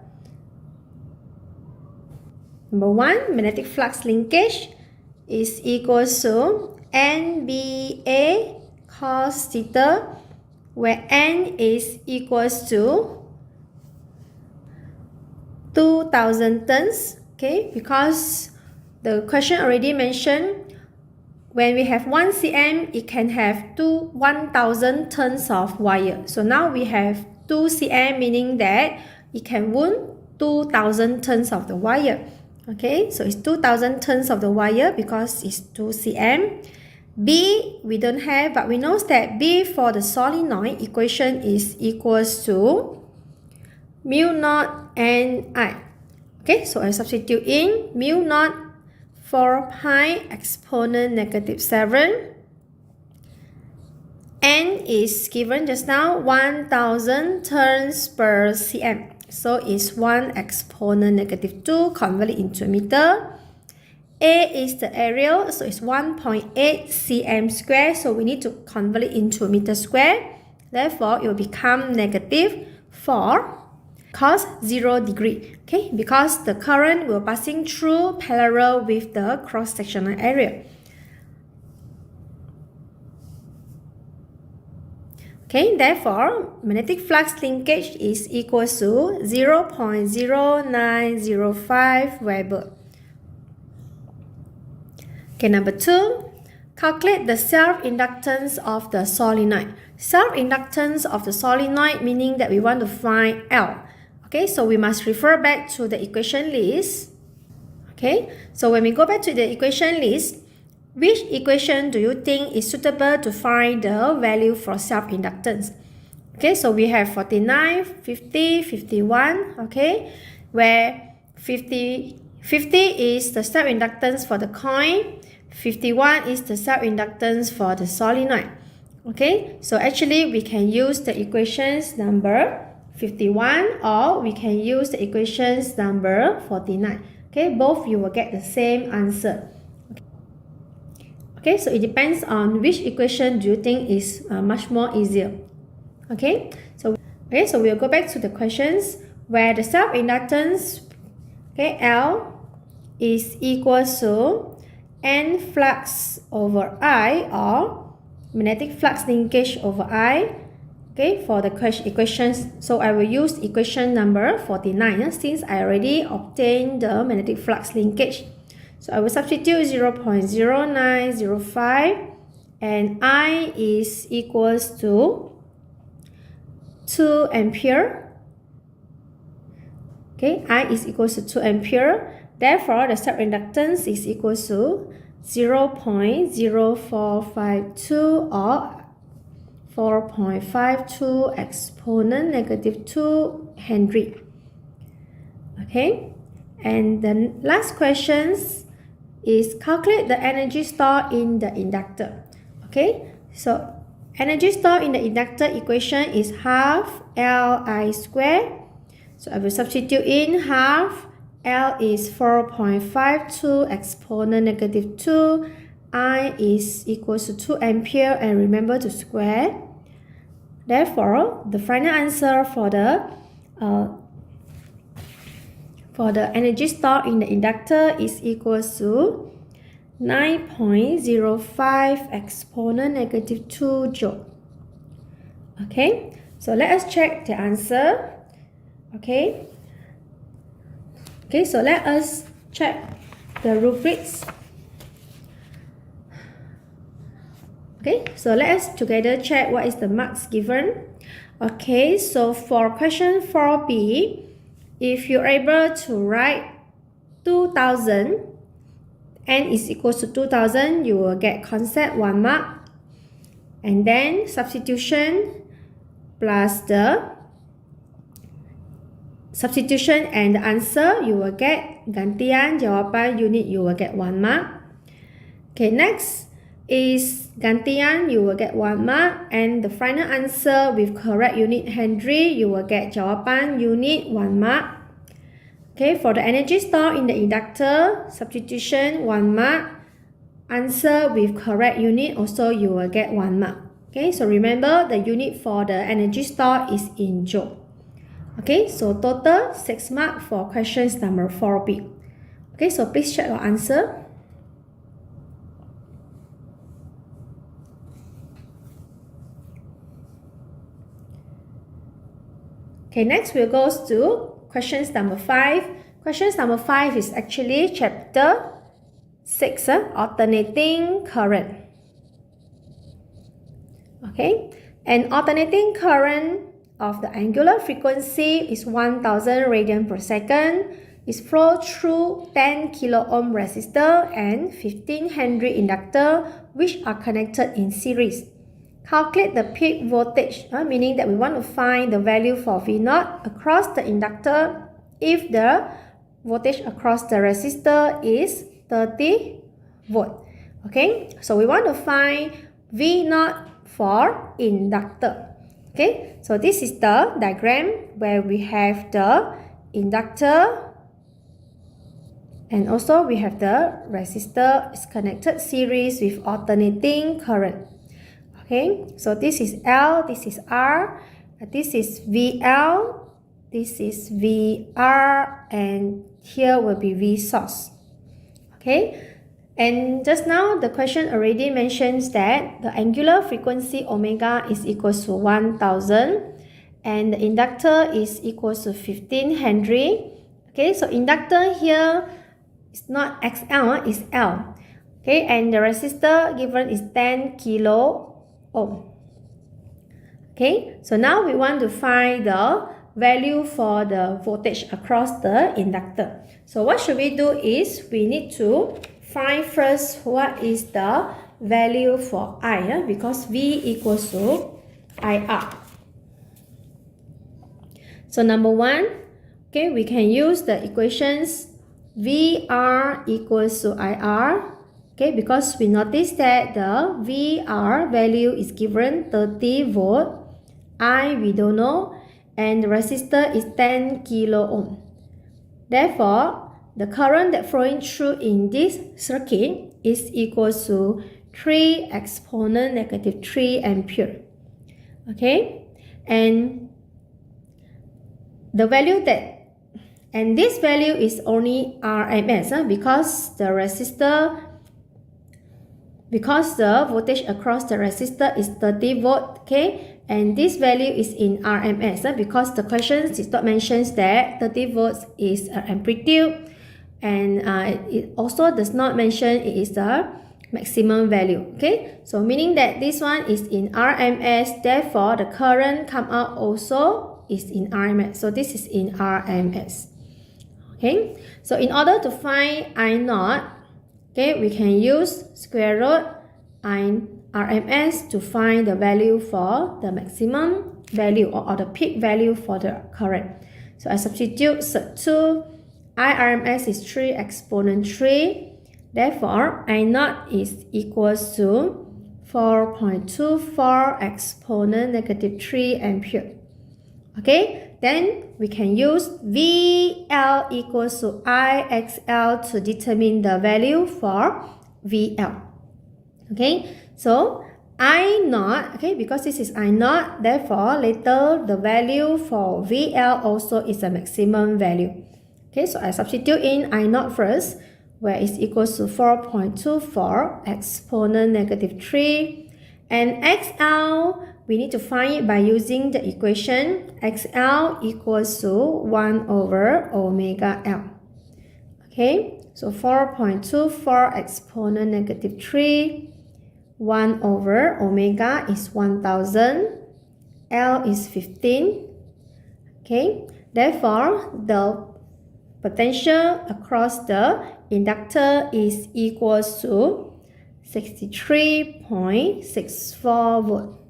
Number 1, magnetic flux linkage is equals to NBA cos theta, where N is equals to 2000 turns, okay, because the question already mentioned, when we have 1 cm, it can have 1,000 turns of wire. So now we have 2 cm, meaning that it can wound 2,000 turns of the wire. Okay, so it's 2,000 turns of the wire because it's 2 cm. B, we don't have, but we know that B for the solenoid equation is equals to mu naught N I. Okay, so I substitute in mu naught 4 pi exponent negative 7. N is given just now 1,000 turns per cm. So it's 1 exponent negative 2, convert it into meter. A is the area, so it's 1.8 cm square, so we need to convert it into meter square. Therefore, it will become negative 4 cos 0 degree. Okay, because the current will passing through parallel with the cross-sectional area. Okay, therefore, magnetic flux linkage is equal to 0.0905 Weber. Okay, number 2, calculate the self-inductance of the solenoid. Self-inductance of the solenoid meaning that we want to find L. Okay, so we must refer back to the equation list. Okay, so when we go back to the equation list, which equation do you think is suitable to find the value for self-inductance? Okay, so we have 49, 50, 51, okay, where 50 is the self-inductance for the coin, 51 is the self-inductance for the solenoid. Okay, so actually we can use the equations number 51 or we can use the equations number 49. Okay, both you will get the same answer. Okay, so it depends on which equation do you think is much more easier. Okay, so we'll go back to the questions where the self-inductance, okay, L is equal to N flux over I or magnetic flux linkage over I. Okay, for the equations, so I will use equation number 49 since I already obtained the magnetic flux linkage. So I will substitute 0.0905 and I is equals to 2 ampere. Okay, I is equals to 2 ampere. Therefore, the self-inductance is equals to 0.0452 or 4.52 exponent negative 2 Henry. Okay, and the last questions is calculate the energy stored in the inductor. Okay, so energy stored in the inductor equation is half Li squared. So I will substitute in half. L is 4.52 exponent negative 2. I is equals to 2 ampere and remember to square. Therefore, the final answer for the energy stored in the inductor is equals to 9.05 exponent negative 2 joule. Okay, so let us check the answer. Okay, so let us check the rubrics. Okay, so let us together check what is the marks given. Okay, so for question 4b, if you're able to write 2000, n is equals to 2000, you will get concept 1 mark. And then substitution plus the substitution and the answer, you will get gantian, jawapan, unit, you will get 1 mark. Okay, next is gantian, you will get 1 mark. And the final answer with correct unit Henry, you will get jawapan, unit, 1 mark. Okay, for the energy stored in the inductor, substitution 1 mark. Answer with correct unit, also you will get 1 mark. Okay, so remember the unit for the energy stored is in joule. Okay, so total 6 mark for questions number 4b. Okay, so please check your answer. Okay, next we'll go to questions number 5. Questions number 5 is actually chapter 6. Alternating current. Okay, and alternating current of the angular frequency is 1000 radian per second. Is flow through 10 kilo ohm resistor and 15 Henry inductor, which are connected in series. Calculate the peak voltage, meaning that we want to find the value for V0 across the inductor if the voltage across the resistor is 30 volt. Okay, so we want to find V0 for inductor. Okay, so this is the diagram where we have the inductor and also we have the resistor is connected series with alternating current. Okay, so this is L, this is R, this is VL, this is VR, and here will be V source. Okay, and just now the question already mentions that the angular frequency omega is equals to 1000 and the inductor is equals to 15 Henry. Okay, so inductor here is not XL, it's L. Okay, and the resistor given is 10 kilo ohm. Okay, so now we want to find the value for the voltage across the inductor. So what should we do is we need to find first what is the value for I, because V equals to IR. So number 1, okay, we can use the equations VR equals to IR, okay, because we notice that the VR value is given 30 volt, I we don't know, and the resistor is 10 kilo ohm. Therefore, the current that flowing through in this circuit is equals to 3 exponent negative 3 ampere. Okay, and the value that and this value is only RMS because the voltage across the resistor is 30 volt, okay, and this value is in RMS because the question did not mention that 30 volts is an amplitude, and it also does not mention it is the maximum value. Okay, so meaning that this one is in RMS, therefore the current come out also is in RMS, so this is in RMS. Okay, so in order to find I0, okay, we can use square root RMS to find the value for the maximum value or the peak value for the current. So I substitute sub 2, IRMS is 3 exponent 3, therefore I0 is equals to 4.24 exponent negative 3 ampere. Okay, then we can use VL equals to IXL to determine the value for VL. Okay, so I0, okay, because this is I0, therefore later the value for VL also is a maximum value. Okay, so I substitute in I0 first, where it's equals to 4.24 exponent negative 3, and XL we need to find it by using the equation XL equals to 1 over omega L. Okay, so 4.24 exponent negative 3, 1 over omega is 1000, L is 15. Okay, therefore the potential across the inductor is equals to 63.64 volt.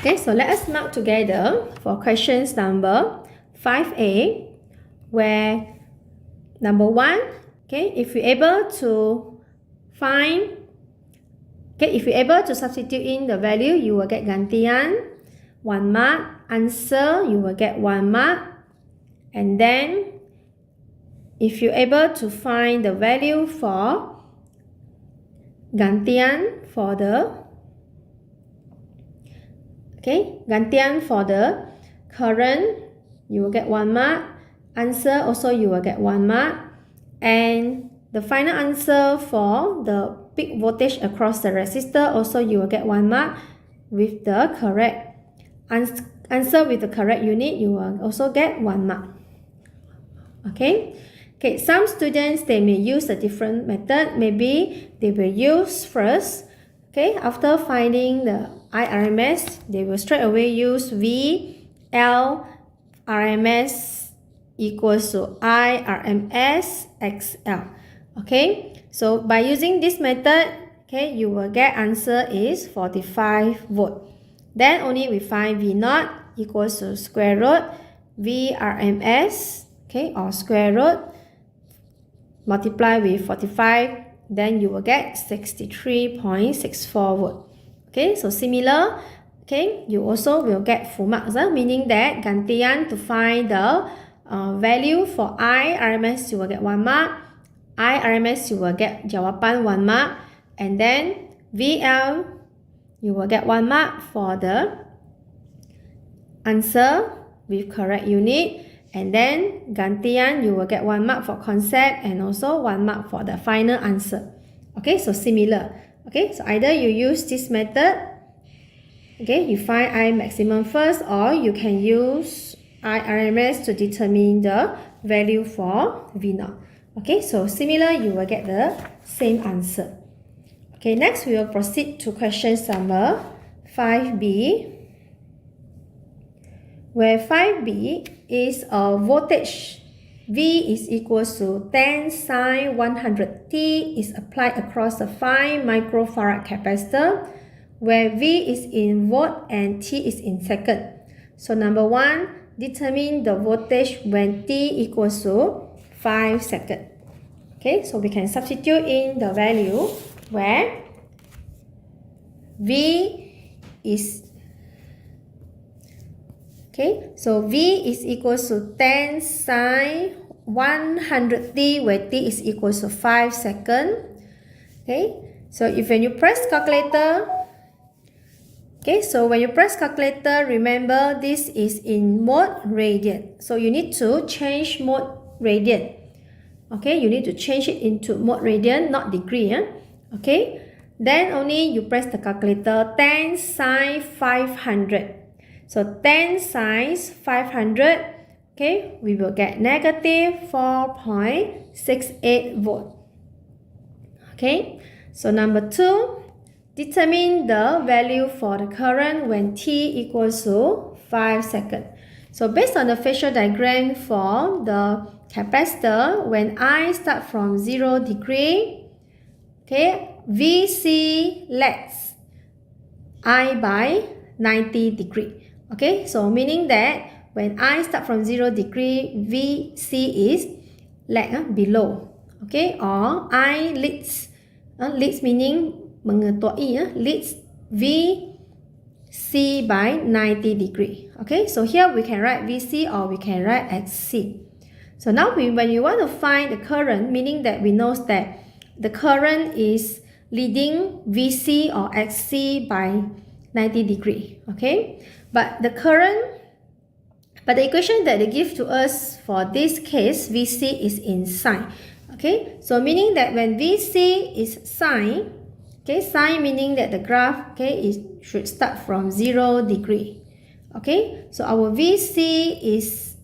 Okay, so let us mark together for questions number 5A, where number 1, okay, if you're able to find, okay, if you're able to substitute in the value, you will get gantian, 1 mark, answer, you will get 1 mark, and then if you're able to find the value for gantian for the gantian for the current, you will get 1 mark. Answer also you will get 1 mark. And the final answer for the peak voltage across the resistor also you will get 1 mark with the correct answer with the correct unit, you will also get 1 mark. Okay, Okay, some students, they may use a different method. Maybe they will use first, okay, after finding the IRMS, they will straight away use VL RMS equals to IRMS XL. Okay, so by using this method, okay, you will get answer is 45 volt. Then only we find V0 equals to square root VRMS, okay, or square root multiply with 45, then you will get 63.64 volt. Okay, so similar, okay, you also will get full marks, meaning that gantian to find the value for IRMS, you will get 1 mark, IRMS, you will get jawapan 1 mark, and then VL, you will get 1 mark for the answer with correct unit, and then gantian, you will get 1 mark for concept and also 1 mark for the final answer. Okay, so similar. Okay, so either you use this method, okay, you find I maximum first, or you can use IRMS to determine the value for V0. Okay, so similar, you will get the same answer. Okay, next we will proceed to question number 5B, where 5B is a voltage V is equals to 10 sine 100t is applied across a 5 microfarad capacitor, where V is in volt and T is in second. So number 1, determine the voltage when T equals to 5 seconds. Okay, so we can substitute in the value where V is, okay, so V is equals to 10 sine 100t, where T is equals to 5 seconds. Okay, so if when you press calculator, okay, so when you press calculator, remember this is in mode radian. So you need to change mode radian. Okay, you need to change it into mode radian, not degree. Okay, then only you press the calculator 10 sine 500. So 10 sine 500, okay, we will get negative 4.68 volt. Okay, so number 2, determine the value for the current when T equals to 5 seconds. So based on the phasor diagram for the capacitor, when I start from 0 degree, okay, VC lags I by 90 degree. Okay, so meaning that when I start from 0 degree, VC is lag below. Okay, or I leads, leads meaning mengetuai, leads VC by 90 degree. Okay, so here we can write VC or we can write XC. So now when you want to find the current, meaning that we know that the current is leading VC or XC by 90 degree. Okay, but the equation that they give to us for this case, VC is in sine. Okay, so meaning that when VC is sine, okay, sine meaning that the graph, okay, should start from 0 degree. Okay, so our VC is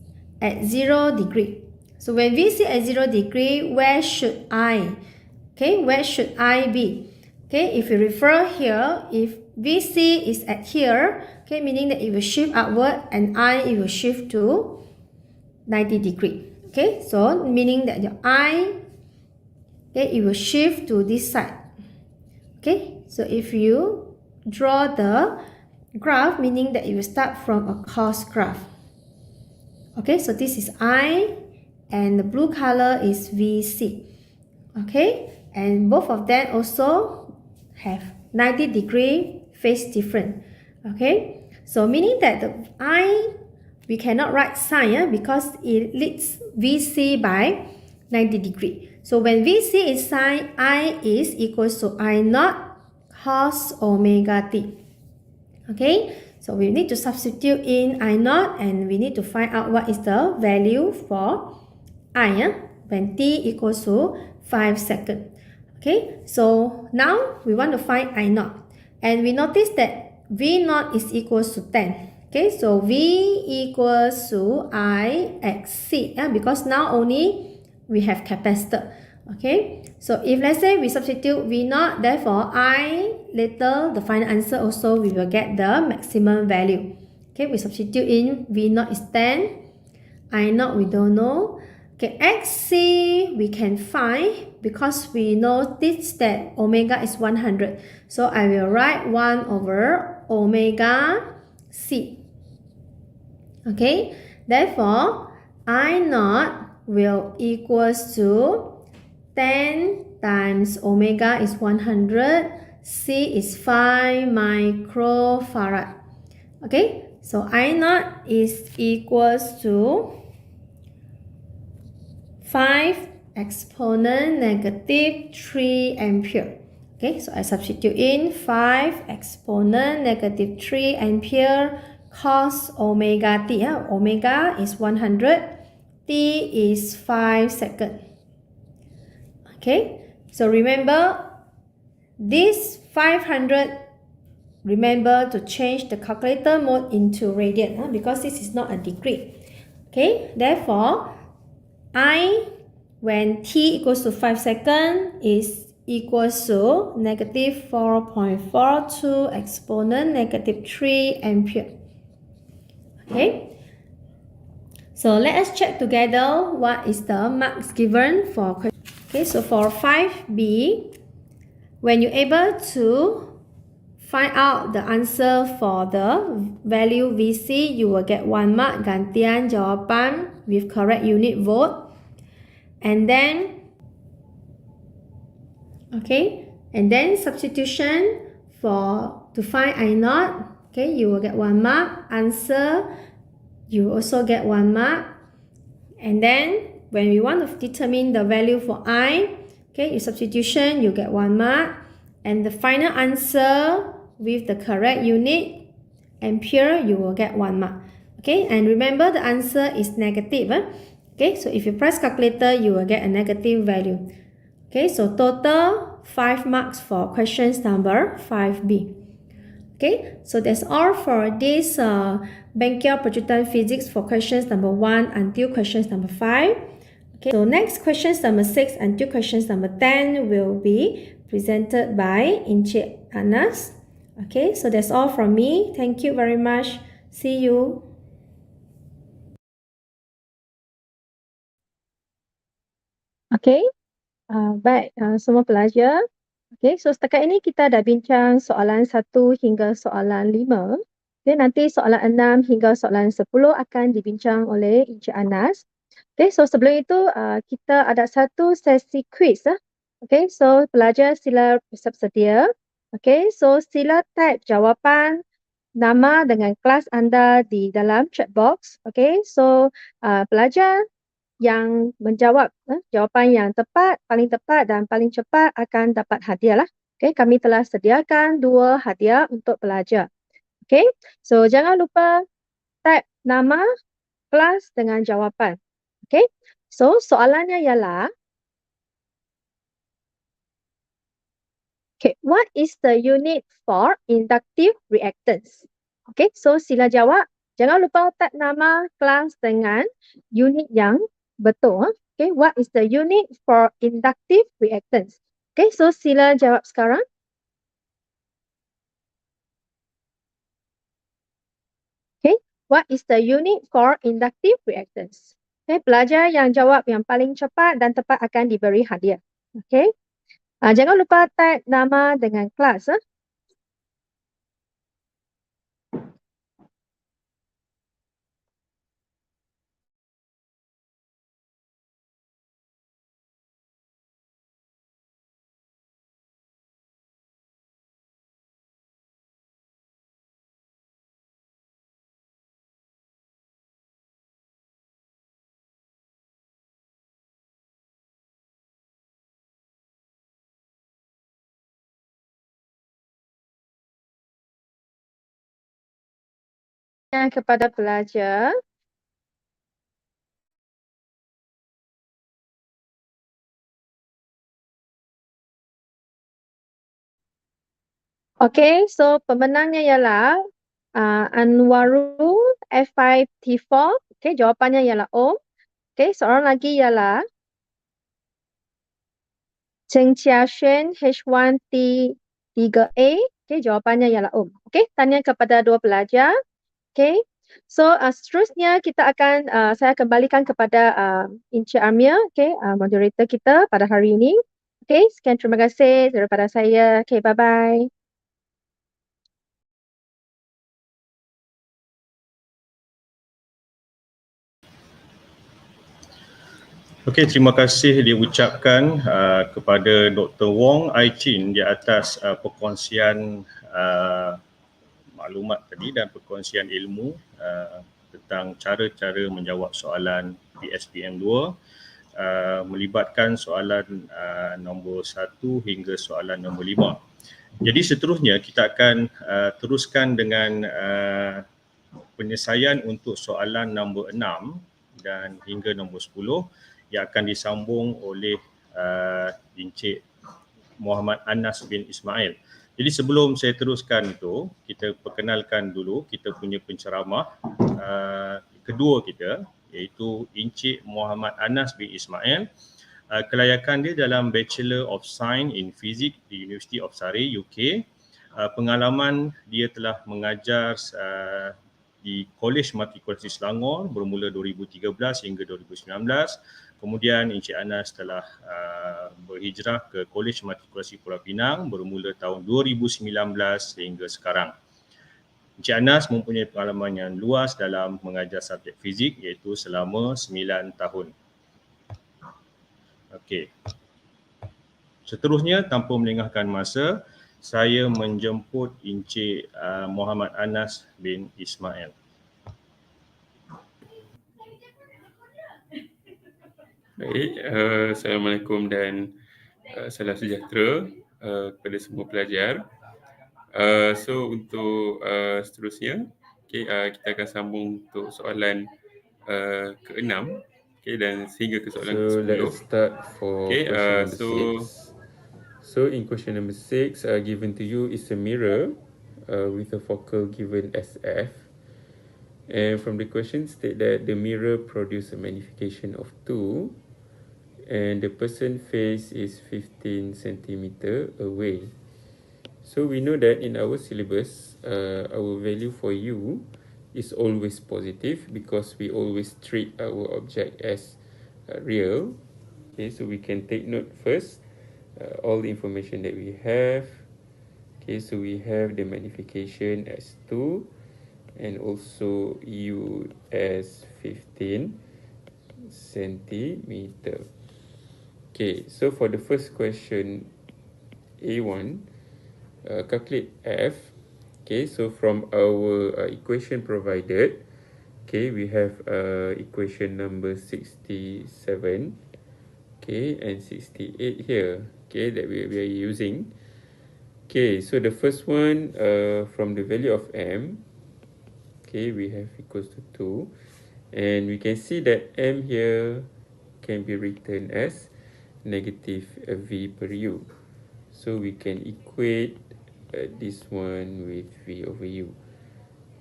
at 0 degree. So when VC at 0 degree, where should I? Okay, where should I be? Okay, if you refer here, if VC is at here, okay, meaning that it will shift upward, and it will shift to 90 degree. Okay, so meaning that your okay, it will shift to this side. Okay, so if you draw the graph, meaning that it will start from a cos graph. Okay, so this is I, and the blue color is VC. Okay, and both of them also have 90 degree phase difference. Okay, so meaning that the we cannot write sine because it leads VC by 90 degree. So when VC is sine, I is equals to I naught cos omega t. Okay, so we need to substitute in I naught, and we need to find out what is the value for I when t equals to 5 seconds. Okay, so now we want to find I naught, and we notice that V naught is equals to 10. Okay, so V equals to I XC, because now only we have capacitor. Okay, so if let's say we substitute V0, therefore I later the final answer also we will get the maximum value. Okay, we substitute in V0 is 10, I0 we don't know. Okay, XC we can find because we notice that omega is 100. So I will write 1 over omega C. Okay, therefore I0 will equals to 10 times omega is 100, C is 5 microfarad. Okay, so I0 is equals to 5 exponent negative 3 ampere. Okay, so I substitute in 5 exponent negative 3 ampere cos omega t. Omega is 100, t is 5 seconds. Okay, so remember this 500, remember to change the calculator mode into radian because this is not a degree. Okay, therefore I when t equals to 5 seconds is equals to negative 4.42 exponent negative 3 ampere. Okay, so let us check together what is the marks given for question. Okay, so for 5b, when you're able to find out the answer for the value VC, you will get 1 mark, gantian jawapan with correct unit vote. And then, okay, and then substitution to find I0, okay, you will get 1 mark. Answer, you also get 1 mark. And then, when we want to determine the value for I, okay, your substitution, you get 1 mark. And the final answer with the correct unit, ampere, you will get 1 mark. Okay, and remember the answer is negative. Okay, so if you press calculator, you will get a negative value. Okay, so total 5 marks for questions number 5b. Okay, so that's all for this Bengkel Pecutan physics for questions number 1 until questions number 5. Okay, so next questions number 6 until questions number 10 will be presented by Encik Anas. Okay, so that's all from me. Thank you very much. See you. Okay, baik semua pelajar. Okay, so setakat ini kita dah bincang soalan 1 hingga soalan 5. Okay, nanti soalan 6 hingga soalan 10 akan dibincang oleh Encik Anas. Okay, so sebelum itu kita ada satu sesi quiz. Okay, so pelajar sila bersiap sedia. Okay, so sila type jawapan, nama dengan kelas anda di dalam chat box. Okay, so pelajar yang menjawab jawapan yang tepat, paling tepat dan paling cepat akan dapat hadiah lah. Okay, kami telah sediakan 2 hadiah untuk pelajar. Okay, so jangan lupa type nama, kelas dengan jawapan. Okay, so soalannya ialah, okay, what is the unit for inductive reactance? Okay, so sila jawab. Jangan lupa type nama, kelas dengan unit yang betul. Okay, what is the unit for inductive reactance? Okay, so sila jawab sekarang. Okay, what is the unit for inductive reactance? Okay, pelajar yang jawab yang paling cepat dan tepat akan diberi hadiah. Okay, jangan lupa type nama dengan kelas. Kepada pelajar. Okay, so pemenangnya ialah Anwarul F5T4. Okay, jawapannya ialah O. Okay, seorang lagi ialah Cheng Chia Xuan H1T3A. Okay, jawapannya ialah Okay, tanya kepada dua pelajar. Okay, so seterusnya kita akan, saya kembalikan kepada Encik Amir, okay, moderator kita pada hari ini. Okay, sekian terima kasih daripada saya. Okay, bye-bye. Okey, terima kasih diucapkan kepada Dr. Wong Ai Chin di atas perkongsian maklumat tadi dan perkongsian ilmu tentang cara-cara menjawab soalan PSPM2 melibatkan soalan nombor 1 hingga soalan nombor 5. Jadi seterusnya kita akan teruskan dengan penyelesaian untuk soalan nombor 6 dan hingga nombor 10 yang akan disambung oleh Encik Muhammad Anas bin Ismail. Jadi sebelum saya teruskan itu, kita perkenalkan dulu kita punya penceramah kedua kita, iaitu Encik Muhammad Anas bin Ismail. Kelayakan dia dalam Bachelor of Science in Physics di University of Surrey, UK. Pengalaman dia telah mengajar di Kolej Matrikulasi Selangor bermula 2013 hingga 2019. Kemudian Encik Anas telah berhijrah ke Kolej Matrikulasi Pulau Pinang bermula tahun 2019 sehingga sekarang. Encik Anas mempunyai pengalaman yang luas dalam mengajar subjek fizik iaitu selama 9 tahun. Okey. Seterusnya, tanpa melengahkan masa, saya menjemput Encik Muhammad Anas bin Ismail. Baik, Assalamualaikum dan salam sejahtera kepada semua pelajar. So untuk seterusnya, kita akan sambung untuk soalan ke-6 dan sehingga ke soalan ke-10. So let's start for question number 6. So in question number 6, given to you is a mirror with a focal given as f. And from the question state that the mirror produces a magnification of 2 and the person face is 15 centimeter away. So we know that in our syllabus, our value for u is always positive because we always treat our object as real. Okay, so we can take note first all the information that we have. Okay, so we have the magnification as 2 and also u as 15 centimeter. Okay, so for the first question, A1, calculate f. Okay, so from our equation provided, okay, we have equation number 67, okay, and 68 here, okay, that we are using. Okay, so the first one, from the value of m, okay, we have equals to 2, and we can see that m here can be written as negative v per u. So we can equate this one with v over u.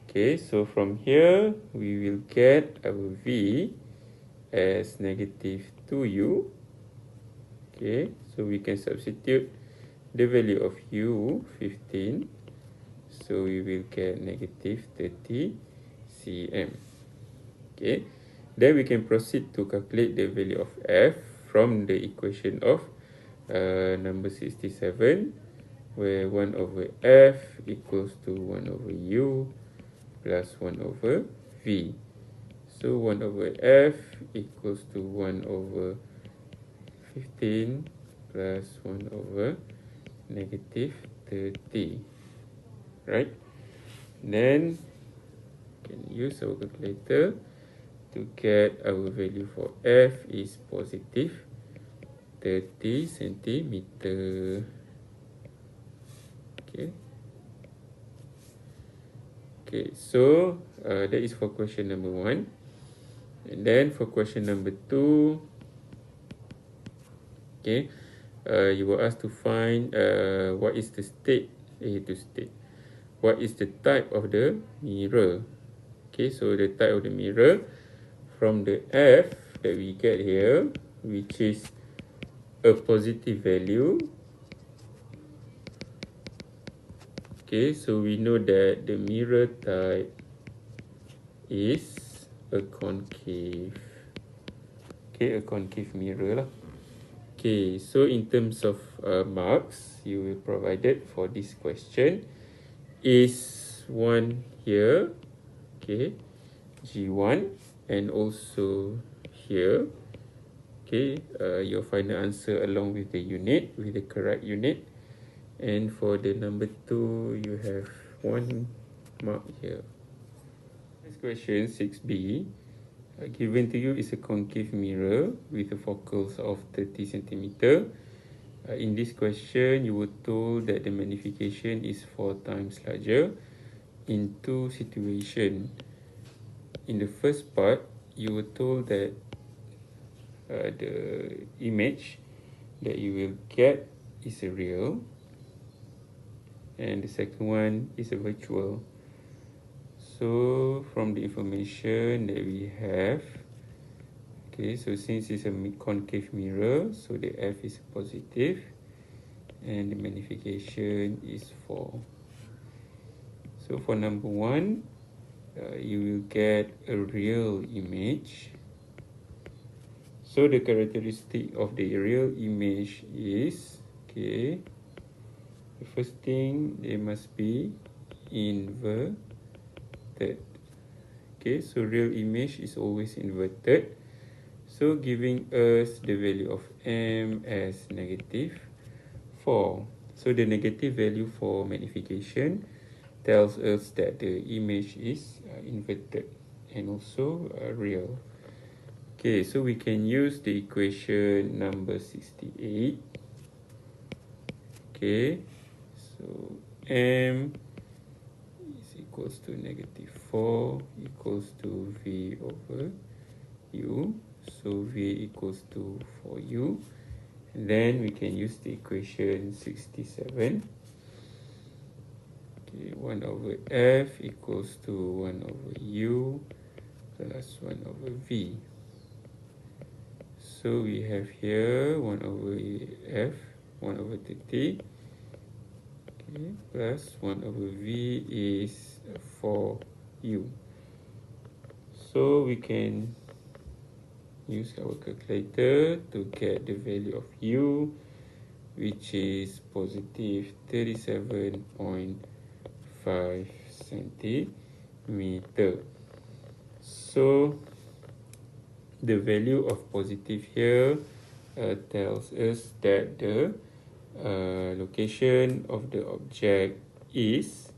Okay, so from here we will get our v as negative 2u. Okay, so we can substitute the value of u, 15. So we will get negative 30 cm. Okay, then we can proceed to calculate the value of f from the equation of number 67, where 1 over f equals to 1 over u plus 1 over v. So 1 over f equals to 1 over 15 plus 1 over negative 30. Right? Then we can use our calculator to get our value for f is positive 30 centimeter. Okay. Okay, so that is for question number 1. And then for question number 2, okay, you were asked to find what is the state, what is the type of the mirror. Okay, so the type of the mirror from the f that we get here, which is a positive value. Okay, so we know that the mirror type is a concave. Okay, a concave mirror lah. Okay, so in terms of marks you will provided for this question is 1 here, okay, G1, and also here, okay, your final answer along with the unit, with the correct unit. And for the number 2, you have 1 mark here. Next question, 6B. Given to you is a concave mirror with a focus of 30 centimeter. In this question, you were told that the magnification is 4 times larger in 2 situations. In the first part, you were told that the image that you will get is a real, and the second one is a virtual. So from the information that we have, okay, so since it's a concave mirror, so the F is positive and the magnification is 4. So for number 1, you will get a real image. So the characteristic of the real image is, okay, the first thing, they must be inverted. Okay, so real image is always inverted. So giving us the value of M as negative 4. So the negative value for magnification tells us that the image is inverted and also real. Okay, so we can use the equation number 68. Okay, so M is equals to negative 4 equals to V over U. So V equals to 4U. And then we can use the equation 67. Okay, 1 over F equals to 1 over U plus 1 over V. So we have here 1 over F, 1 over 30. Okay, plus 1 over V is 4U. So we can use our calculator to get the value of U, which is positive 37.5 centimeter. So the value of positive here tells us that the location of the object is,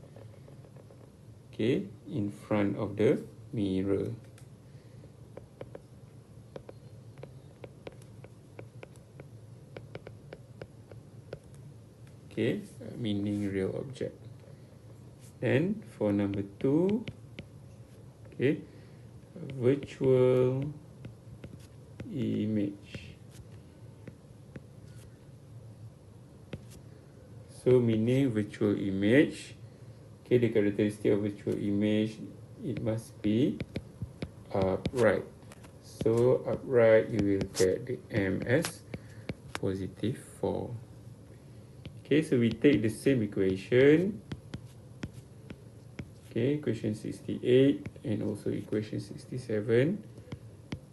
okay, in front of the mirror. Okay, meaning real object. And for number 2, okay, virtual image. So meaning virtual image, okay, the characteristic of virtual image, it must be upright. So upright, you will get the M as positive 4. Okay, so we take the same equation, okay, equation 68 and also equation 67.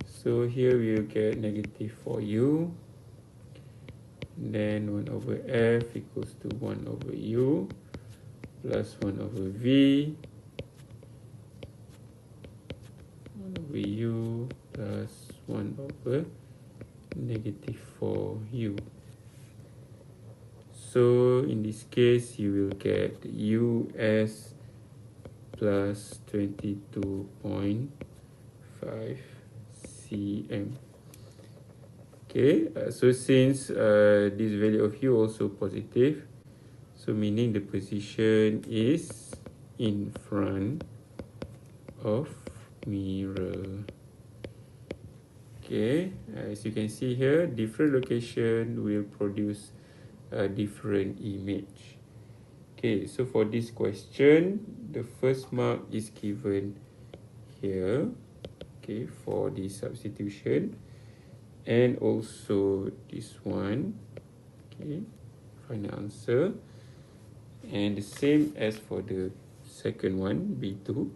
So here we will get negative 4U, then 1 over F equals to 1 over U plus 1 over V, 1 over U plus 1 over negative 4U. So in this case, you will get US plus 22.5 cm. Okay, so since this value of U also positive, so meaning the position is in front of mirror. Okay, as you can see here, different location will produce a different image. Okay, so for this question, the first mark is given here, okay, for the substitution, and also this one. Okay, final answer. And the same as for the second one, B2.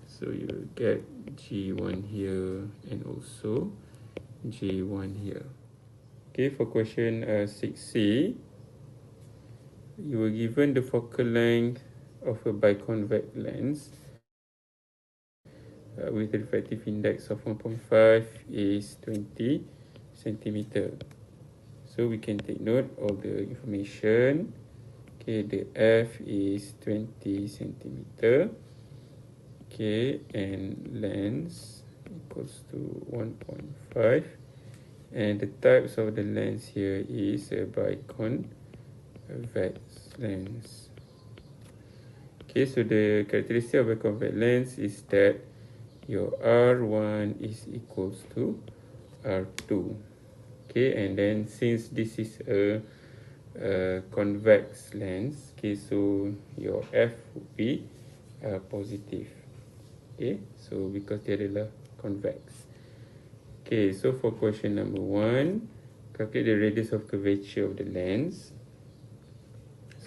So you get G1 here and also J1 here. Okay, for question 6C, you were given the focal length of a biconvex lens with a refractive index of 1.5 is 20 centimeter. So we can take note of the information. Okay, the F is 20 centimeter. Okay, and lens equals to 1.5. And the types of the lens here is a biconvex lens. Okay, so the characteristic of a convex lens is that your R1 is equals to R2. Okay, and then since this is a convex lens, okay, so your F would be positive. Okay, so because dia adalah convex. Okay, so for question number 1, calculate the radius of curvature of the lens.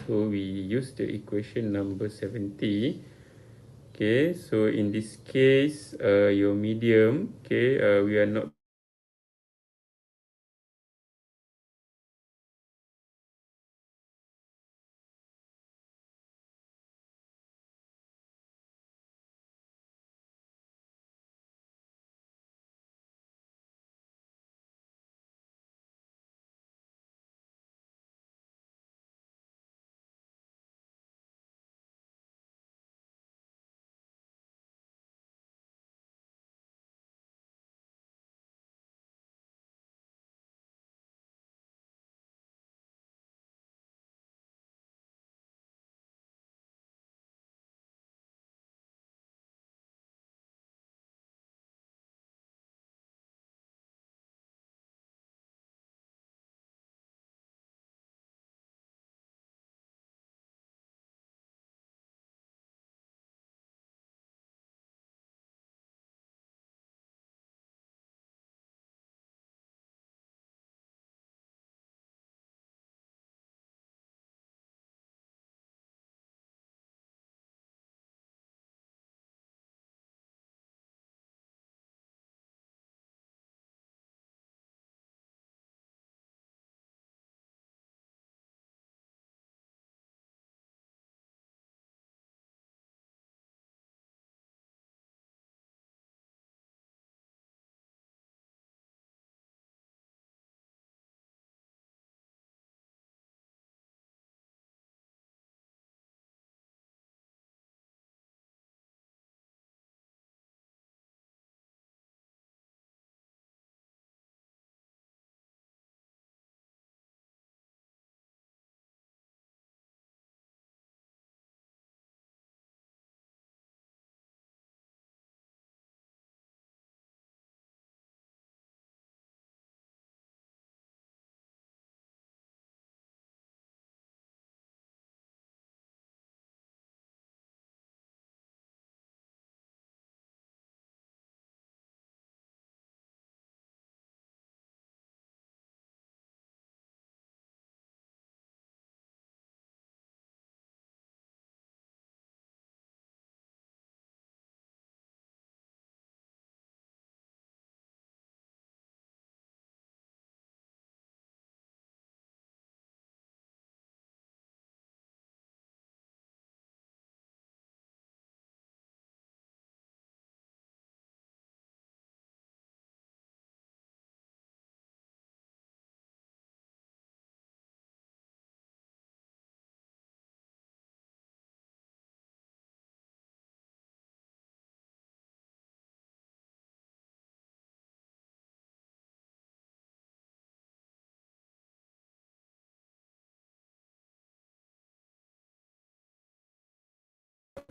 So we use the equation number 70. Okay, so in this case, your medium, okay, we are not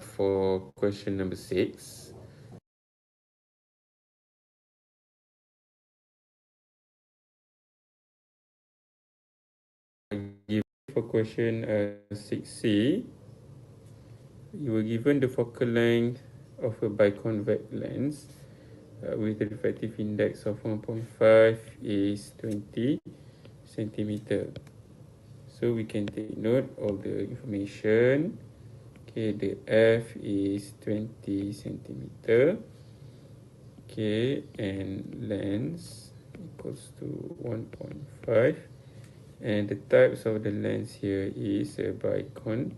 for question number 6. For question 6C, you were given the focal length of a biconvex lens with the refractive index of 1.5 is 20 centimeter. So we can take note of the information. Okay, the F is 20 centimeter. Okay, and lens equals to 1.5. And the types of the lens here is a biconvex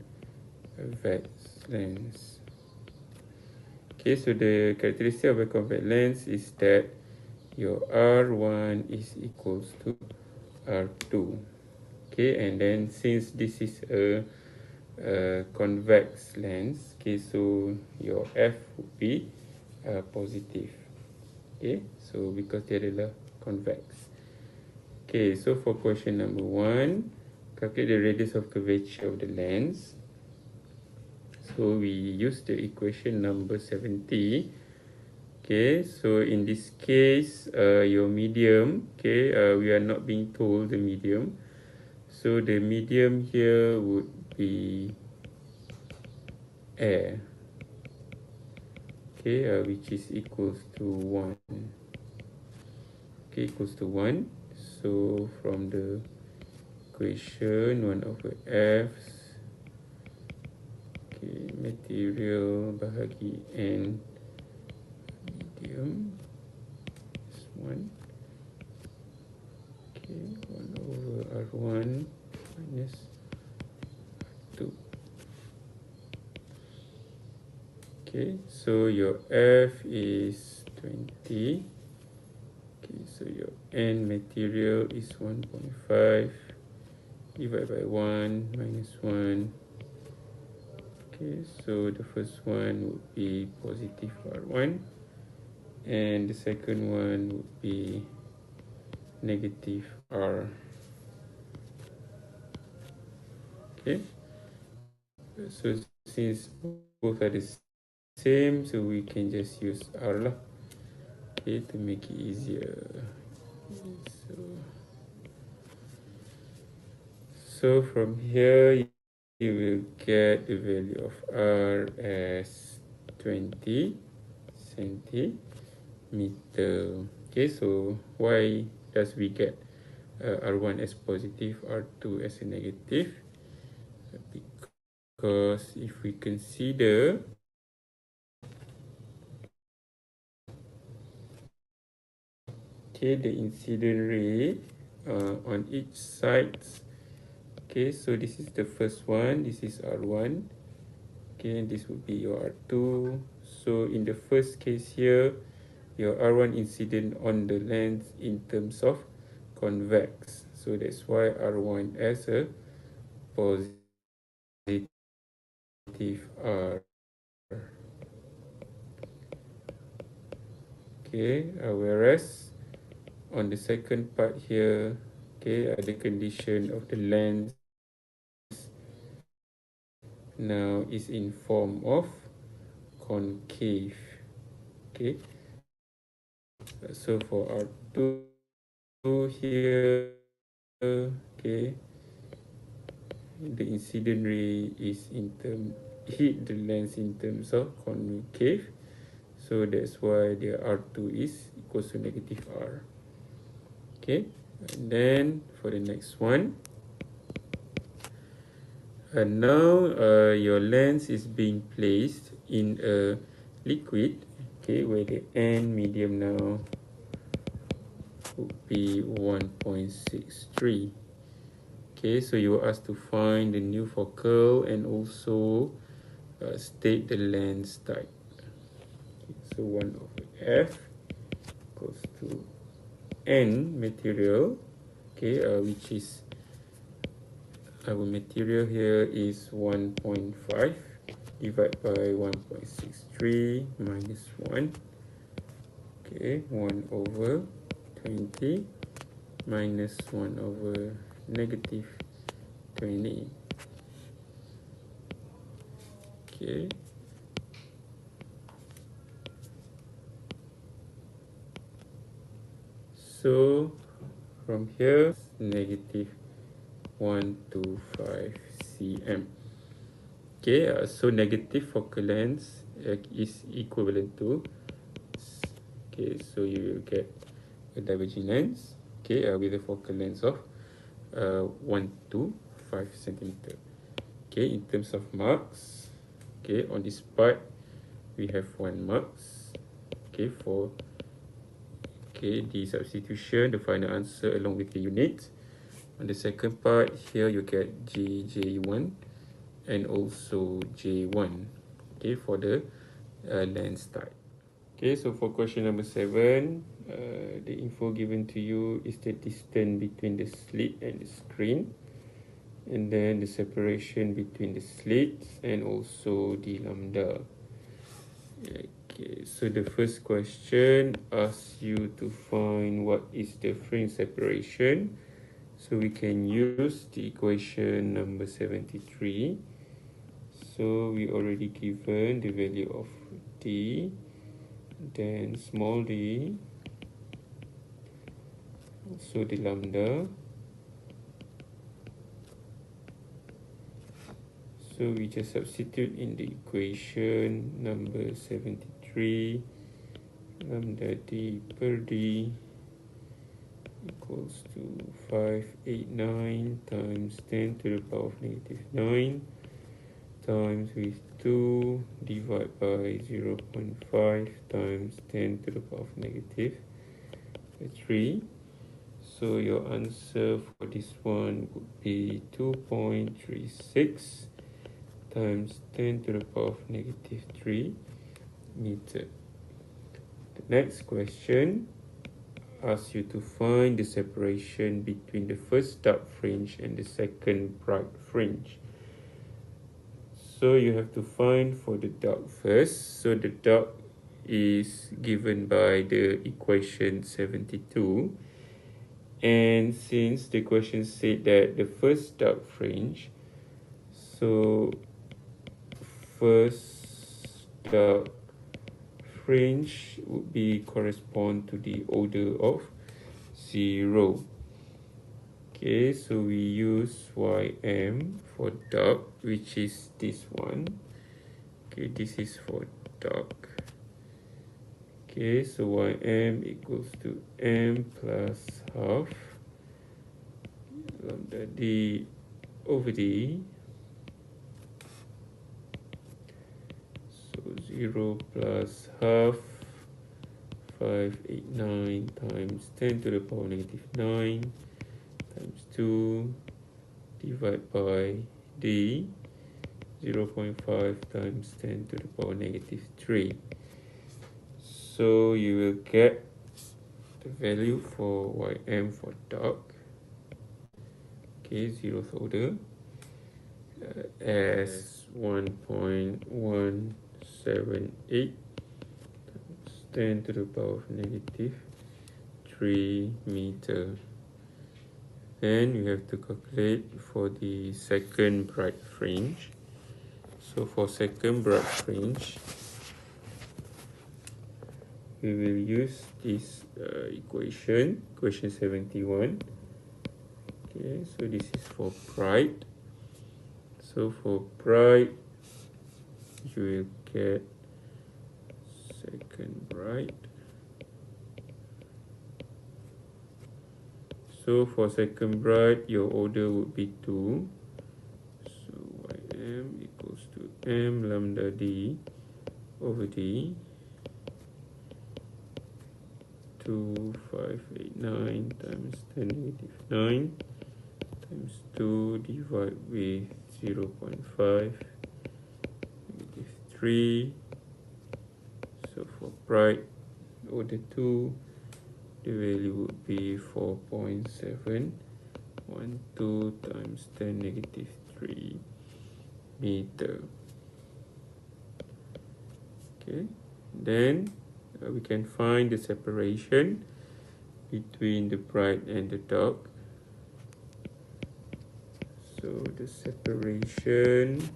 lens. Okay, so the characteristic of a convex lens is that your R1 is equals to R2. Okay, and then since this is a convex lens, okay, so your F would be positive. Okay, so because dia adalah convex. Okay, so for question number 1, calculate the radius of curvature of the lens. So we use the equation number 70. Okay, so in this case, your medium, okay, we are not being told the medium. So the medium here would be air. Okay, which is equals to 1. Okay, equals to 1. So from the equation, 1 over F, okay, material bahagi N medium is 1. Okay, 1 over R1 minus R2. Okay, so your F is 20. Okay, so your N material is 1.5 divided by 1 minus 1. Okay, so the first one would be positive R1 and the second one would be negative R. Okay, so since both are the same, so we can just use R lah, okay, to make it easier. So from here you will get the value of R as 20 centimeter. Okay, so why does we get R1 as positive, R2 as a negative? Because if we consider the incident ray on each side. Okay, so this is the first one, this is R1. Okay, and this would be your R2. So in the first case here, your R1 incident on the lens in terms of convex. So that's why R1 as a positive R. Okay, whereas on the second part here, okay, the condition of the lens now is in form of concave. Okay, so for R2 here, okay, the incident ray is hit the lens in terms of concave, so that's why the R2 is equals to negative R. Okay, and then for the next one, and now your lens is being placed in a liquid, okay, where the N medium now would be 1.63. Okay, so you are asked to find the new focal and also state the lens type. Okay, so 1 over F equals to N material, okay, which is our material here is 1.5 divided by 1.63 minus 1. Okay, 1 over 20 minus 1 over negative 20. Okay. So from here, negative 125 cm. Okay, so negative focal length is equivalent to Okay, so you will get a diverging lens, okay, with a focal length of 1 to 5 centimeter. Okay, in terms of marks, okay, on this part we have 1 marks, okay, for the substitution, the final answer along with the units. On the second part, here you get J1 and also J1, okay, for the lens type. Okay, so for question number 7, the info given to you is the distance between the slit and the screen, and then the separation between the slits and also the lambda. Okay, so the first question asks you to find what is the fringe separation. So we can use the equation number 73. So we already given the value of d, then small d, also the lambda. So we just substitute in the equation number 73, lambda d per d equals to 589 times 10 to the power of negative 9 times with 2 divided by 0.5 times 10 to the power of negative 3. So your answer for this one would be 2.36 times 10 to the power of negative 3 meter. The next question asks you to find the separation between the first dark fringe and the second bright fringe. So you have to find for the dark first. So the dark is given by the equation 72. And since the question said that the first dark fringe, so first dark fringe would be correspond to the order of 0. Okay, so we use Ym for dark, which is this one. Okay, this is for dark. Okay, so Ym equals to m plus half lambda d over d. So 0 plus half 589 times 10 to the power negative 9 times 2 divided by d 0.5 times 10 to the power negative 3. So you will get the value for Ym for dark, okay, 0th order, as 1.178 times 10 to the power of negative 3 meter. Then we have to calculate for the second bright fringe. So for second bright fringe, we will use this equation 71. Okay, so this is for bright. So for bright, you will get second bright. So for second bright, your order would be 2. So Ym equals to m lambda d over d. 2589 times 10 negative 9 times 2 divided with 0.5 negative 3. So for bright order 2, the value would be 4.712 times 10 negative 3 meter. Okay, then we can find the separation between the bright and the dark. So the separation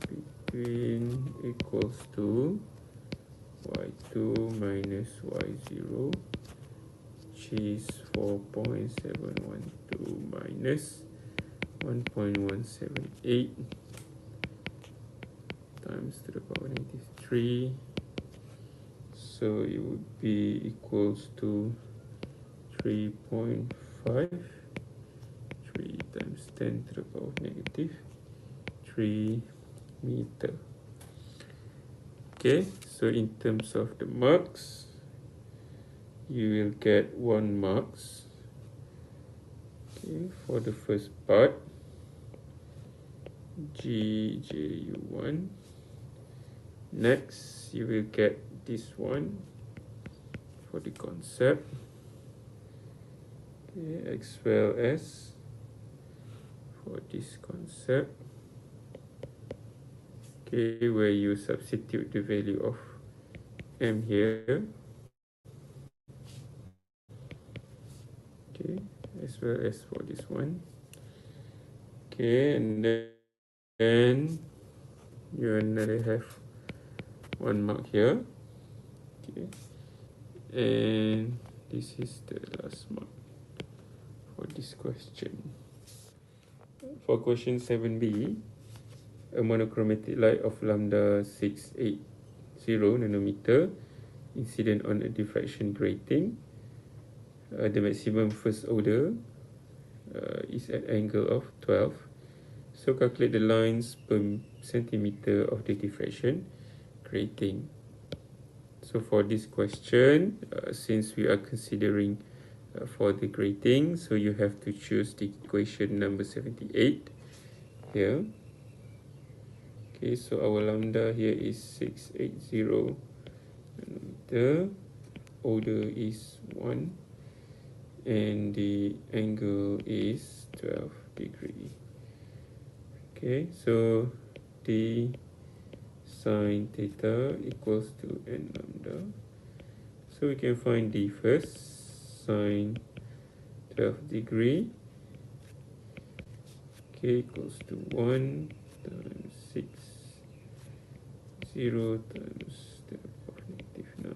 between equals to y2 minus y0, which is 4.712 minus 1.178 times to the power negative 3. So it would be equals to 3.5, 3 times 10 to the power of negative 3 meter. Okay, so in terms of the marks, you will get 1 marks. Okay, for the first part, GJU1. Next, you will get this one for the concept, okay, as well as for this concept, okay, where you substitute the value of M here, okay, as well as for this one, okay, and then you another have 1 mark here, okay, and this is the last mark for this question. For question 7b, a monochromatic light of lambda 680 nanometer incident on a diffraction grating. The maximum first order is at angle of 12. So calculate the lines per centimeter of the diffraction grating. So for this question, since we are considering for the grating, so you have to choose the equation number 78 here. Okay, so our lambda here is 680 nanometer, order is 1, and the angle is 12 degree. Okay, so d sine theta equals to n lambda. So we can find d first, sine 12 degree, okay, equals to 1 times 0 times 10 to the power of negative 9.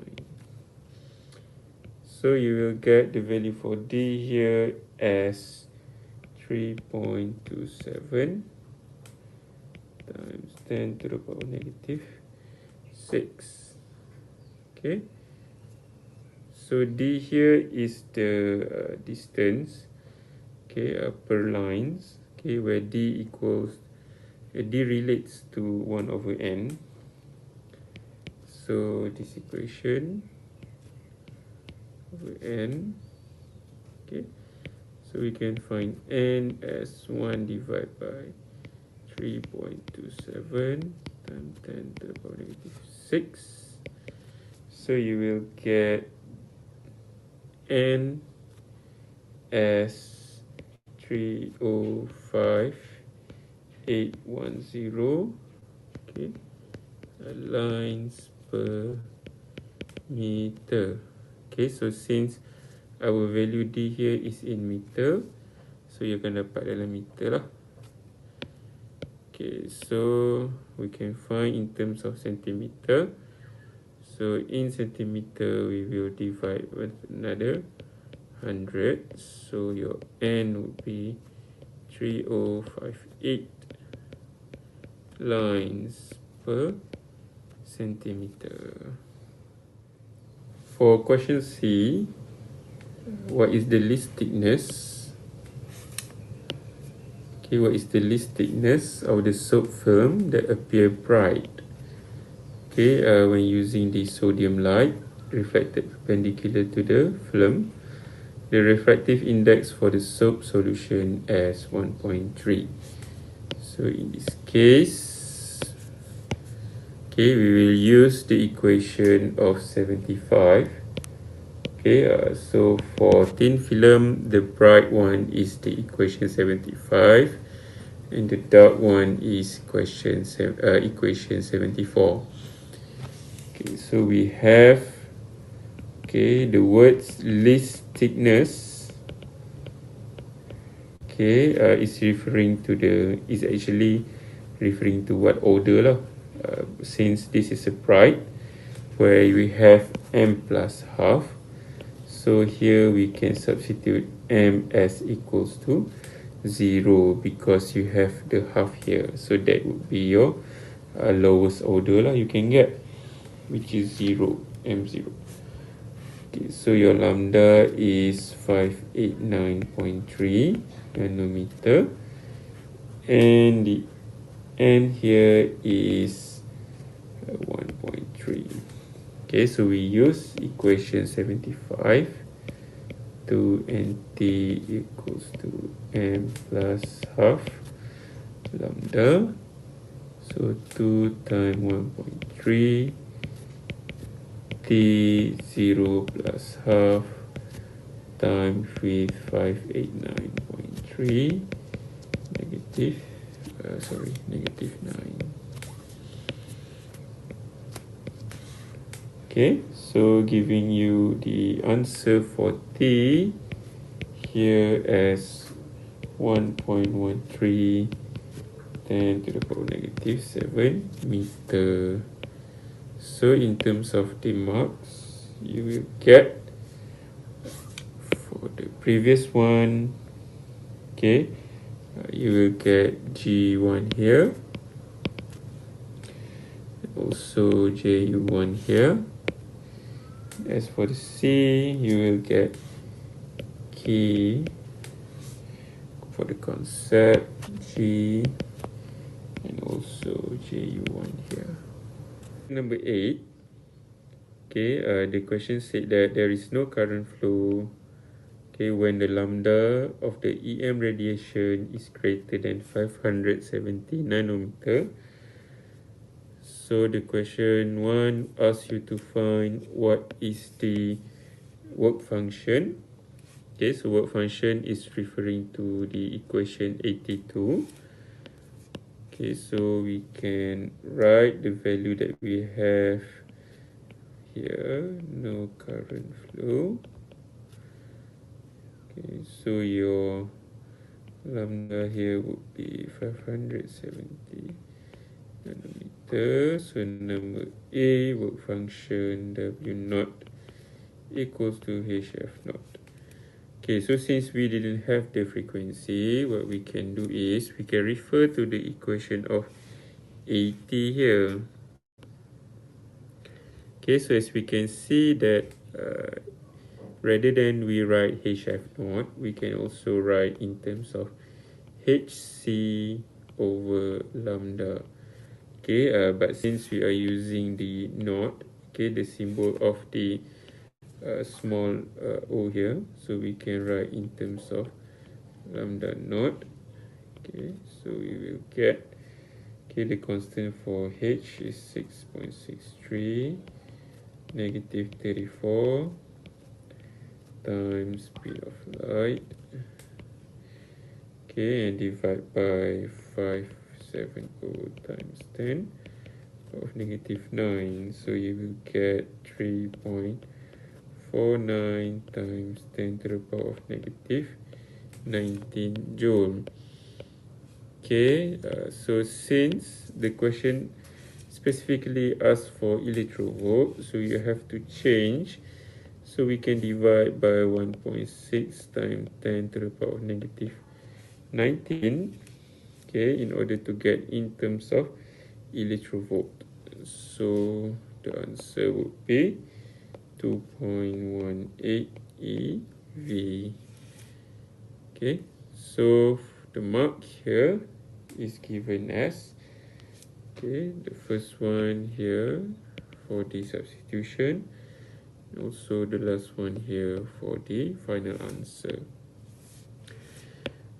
So you will get the value for d here as 3.27 times 10 to the power of negative 6. Okay, so d here is the distance, okay, per lines, okay, where d equals d relates to 1 over n. So this equation over n, okay, so we can find n as 1 divided by 3.27 times 10 to the power negative 6. So you will get n as 305,810, okay, lines per meter. Okay, so since our value d here is in meter, so you akan dapat dalam meter lah. Okay, so we can find in terms of centimeter. So in centimeter, we will divide with another 100. So your n would be 3058 lines per centimeter. For question C, what is the least thickness? Okay, what is the least thickness of the soap film that appear bright? Okay, when using the sodium light reflected perpendicular to the film, the refractive index for the soap solution as 1.3. So in this case, okay, we will use the equation of 75. Okay, so for thin film, the bright one is the equation 75, and the dark one is equation 74. Okay, so we have, okay, the words least thickness, okay, is actually referring to what order lah. Since this is a bright where we have m plus half, so here we can substitute m as equals to 0 because you have the half here. So that would be your lowest order lah you can get, which is 0. M0. Okay, so your lambda is 589.3 nanometer, and the n here is 1.3. Okay, so we use equation 75 to nt equals to m plus half lambda. So 2 times 1.3 T0 plus half times with 589.3 negative, negative 9. Okay, so giving you the answer for T here as 1.13 10 to the power negative 7 meter. So in terms of the marks, you will get for the previous one, okay, you will get G1 here, also JU1 here. As for the C, you will get K for the concept, G, and also JU1 here. Number 8, okay, the question said that there is no current flow, okay, when the lambda of the EM radiation is greater than 570 nanometer. So the question 1 asks you to find what is the work function. Okay, so work function is referring to the equation 82. Okay, so we can write the value that we have here, no current flow. Okay, so your lambda here would be 570 nanometer. So number A, work function W naught equals to HF naught. Okay, so since we didn't have the frequency, what we can do is we can refer to the equation of AT here. Okay, so as we can see that rather than we write HF naught, we can also write in terms of HC over lambda. Okay, but since we are using the naught, okay, the symbol of the small o here, so we can write in terms of lambda naught. Okay, so we will get, okay, the constant for H is 6.63 negative 34 times speed of light, okay, and divide by 570 times 10 of negative 9, so you will get 3.49 times 10 to the power of negative 19 joule. Okay, so since the question specifically asks for electrovolt, so you have to change. So we can divide by 1.6 times 10 to the power of negative 19, okay, in order to get in terms of electrovolt. So the answer would be 2.18 eV. Okay, so the mark here is given as, okay, the first one here for the substitution, also the last one here for the final answer.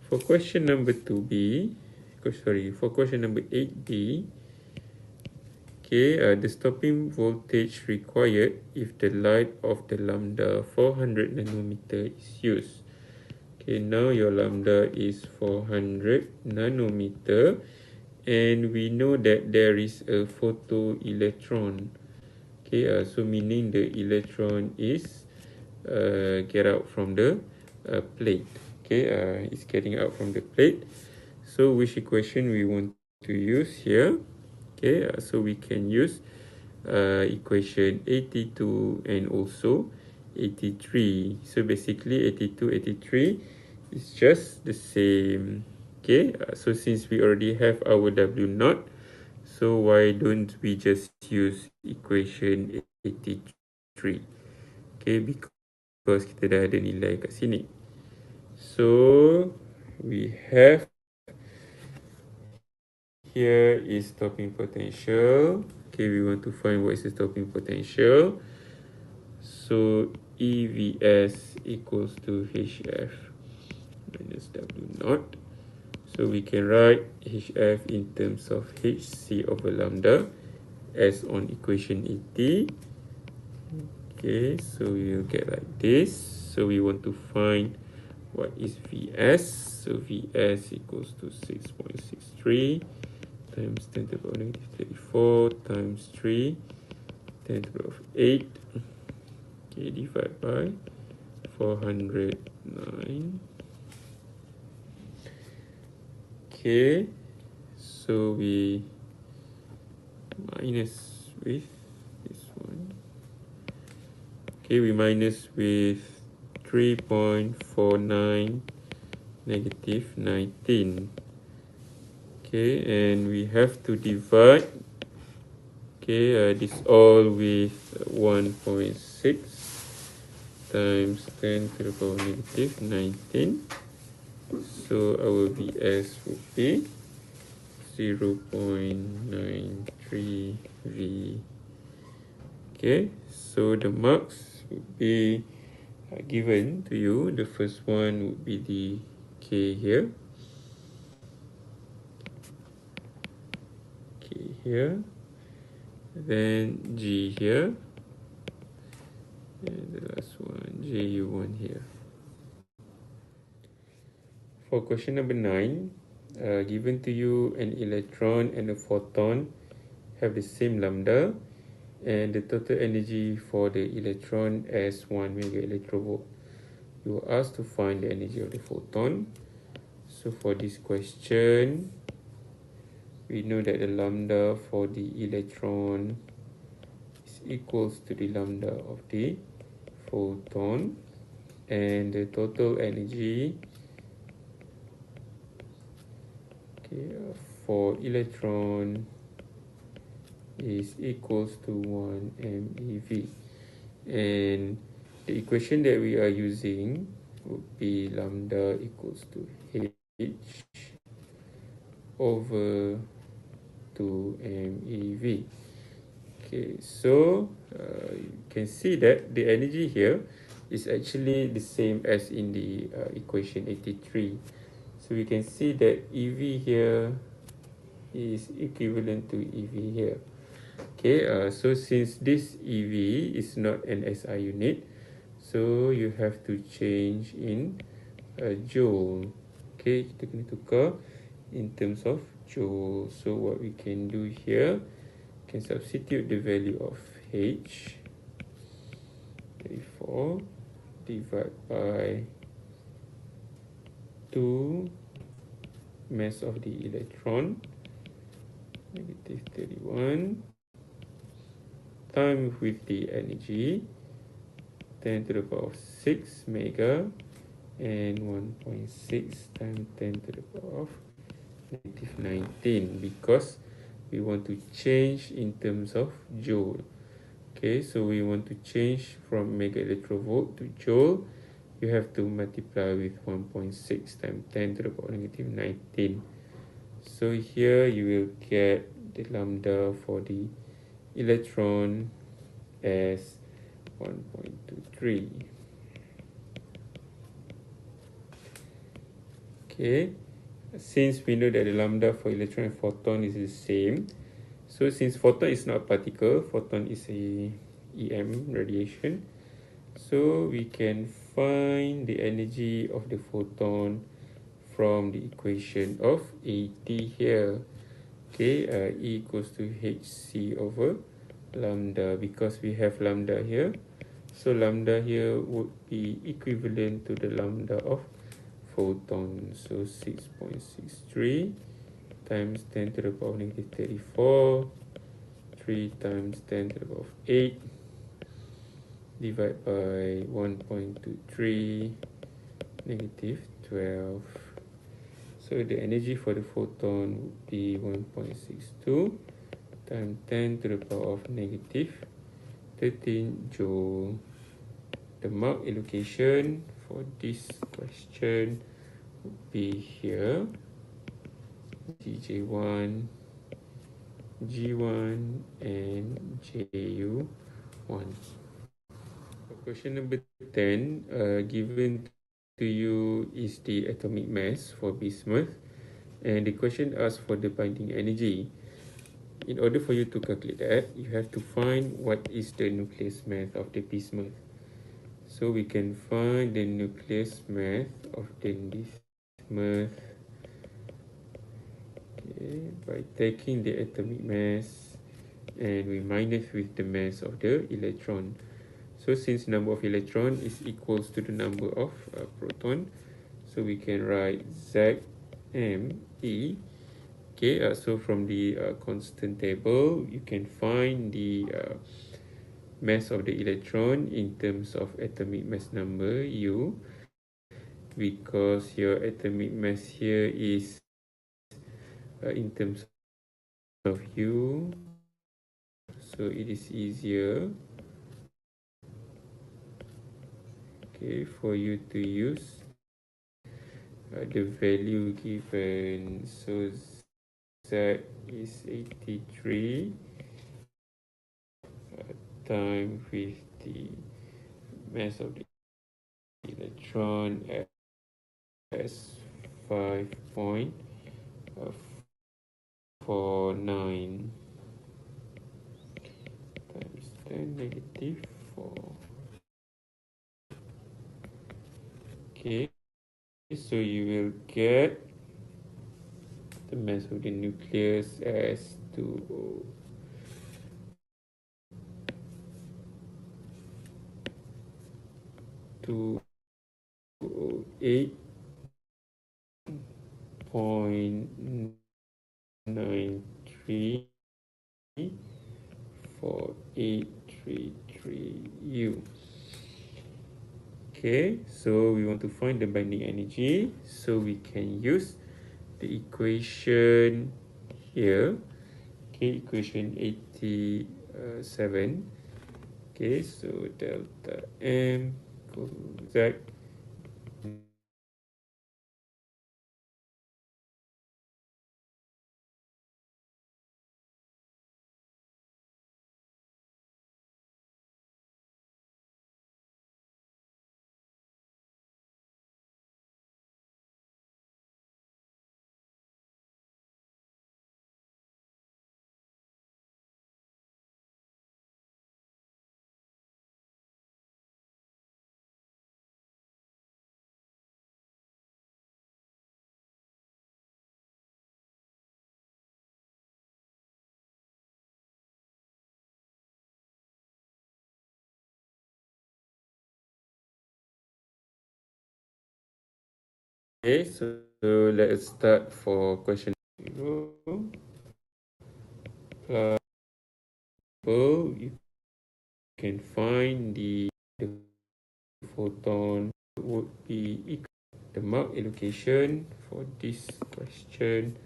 For question number 2b, for question number 8b, okay, the stopping voltage required if the light of the lambda 400 nanometer is used. Okay, now your lambda is 400 nanometer, and we know that there is a photoelectron. Okay, so meaning the electron is get out from the plate. Okay, it's getting out from the plate. So which equation we want to use here? Okay, so we can use equation 82 and also 83. So basically 82, 83 is just the same. Okay, so since we already have our W naught, so why don't we just use equation 83 Okay, because kita dah ada nilai kat sini. So we have here is stopping potential. Okay, we want to find what is the stopping potential. So EVS equals to HF minus W naught. So we can write HF in terms of HC over lambda as on equation 80. Okay, so we will get like this. So we want to find what is VS. So VS equals to 6.63 times 10 to the power negative 34 times 3 10 to the power of 8. Okay, divided by 409. Okay, so we minus with this one. Okay, we minus with 3.49 negative 19. Okay, and we have to divide this all with 1.6 times 10 to the power negative 19. So our VS would be 0.93 V. Okay, so the marks would be given to you. The first one would be the K here. K here. Then G here. And the last one, JU1 here. For question number 9, given to you an electron and a photon have the same lambda and the total energy for the electron as 1 mega electrovolt. You are asked to find the energy of the photon. So for this question, we know that the lambda for the electron is equals to the lambda of the photon, and the total energy for electron is equals to 1 MeV, and the equation that we are using would be lambda equals to H over 2 MeV. Okay, so you can see that the energy here is actually the same as in the equation 83. So we can see that EV here is equivalent to EV here. Okay, so since this EV is not an SI unit, so you have to change in joule. Okay, kita kena tukar in terms of joule. So what we can do here, can substitute the value of H, 34, divide by 2 mass of the electron, negative 31, times with the energy, 10 to the power of 6 mega, and 1.6 times 10 to the power of negative 19, because we want to change in terms of joule. Okay, so we want to change from mega electrovolt to joule. You have to multiply with 1.6 times 10 to the power negative 19. So here you will get the lambda for the electron as 1.23. Okay, since we know that the lambda for electron and photon is the same, so since photon is not a particle, photon is a EM radiation, so we can find the energy of the photon from the equation of 80 here. Okay, E equals to HC over lambda, because we have lambda here. So lambda here would be equivalent to the lambda of photon. So 6.63 times 10 to the power negative 34, 3 times 10 to the power of 8, divide by 1.23, negative 12. So the energy for the photon would be 1.62 times 10 to the power of negative 13 joule. The mark allocation for this question would be here. GJ1, G1 and JU1. Question number 10, given to you is the atomic mass for bismuth, and the question asks for the binding energy. In order for you to calculate that, you have to find what is the nucleus mass of the bismuth. So we can find the nucleus mass of the bismuth, okay, by taking the atomic mass and we minus with the mass of the electron. So since number of electron is equals to the number of proton, so we can write ZME. Okay, so from the constant table, you can find the mass of the electron in terms of atomic mass number U, because your atomic mass here is in terms of U, so it is easier, okay, for you to use the value given. So Z is 83 times with the mass of the electron as 5.49 times 10 negative 4. Okay, so you will get the mass of the nucleus as 208.934833 U. Okay, so we want to find the binding energy, so we can use the equation here. Okay, equation 87. Okay, so delta M equals Z. Okay, so let's start for question 0. You can find the photon would be equal. The mark allocation for this question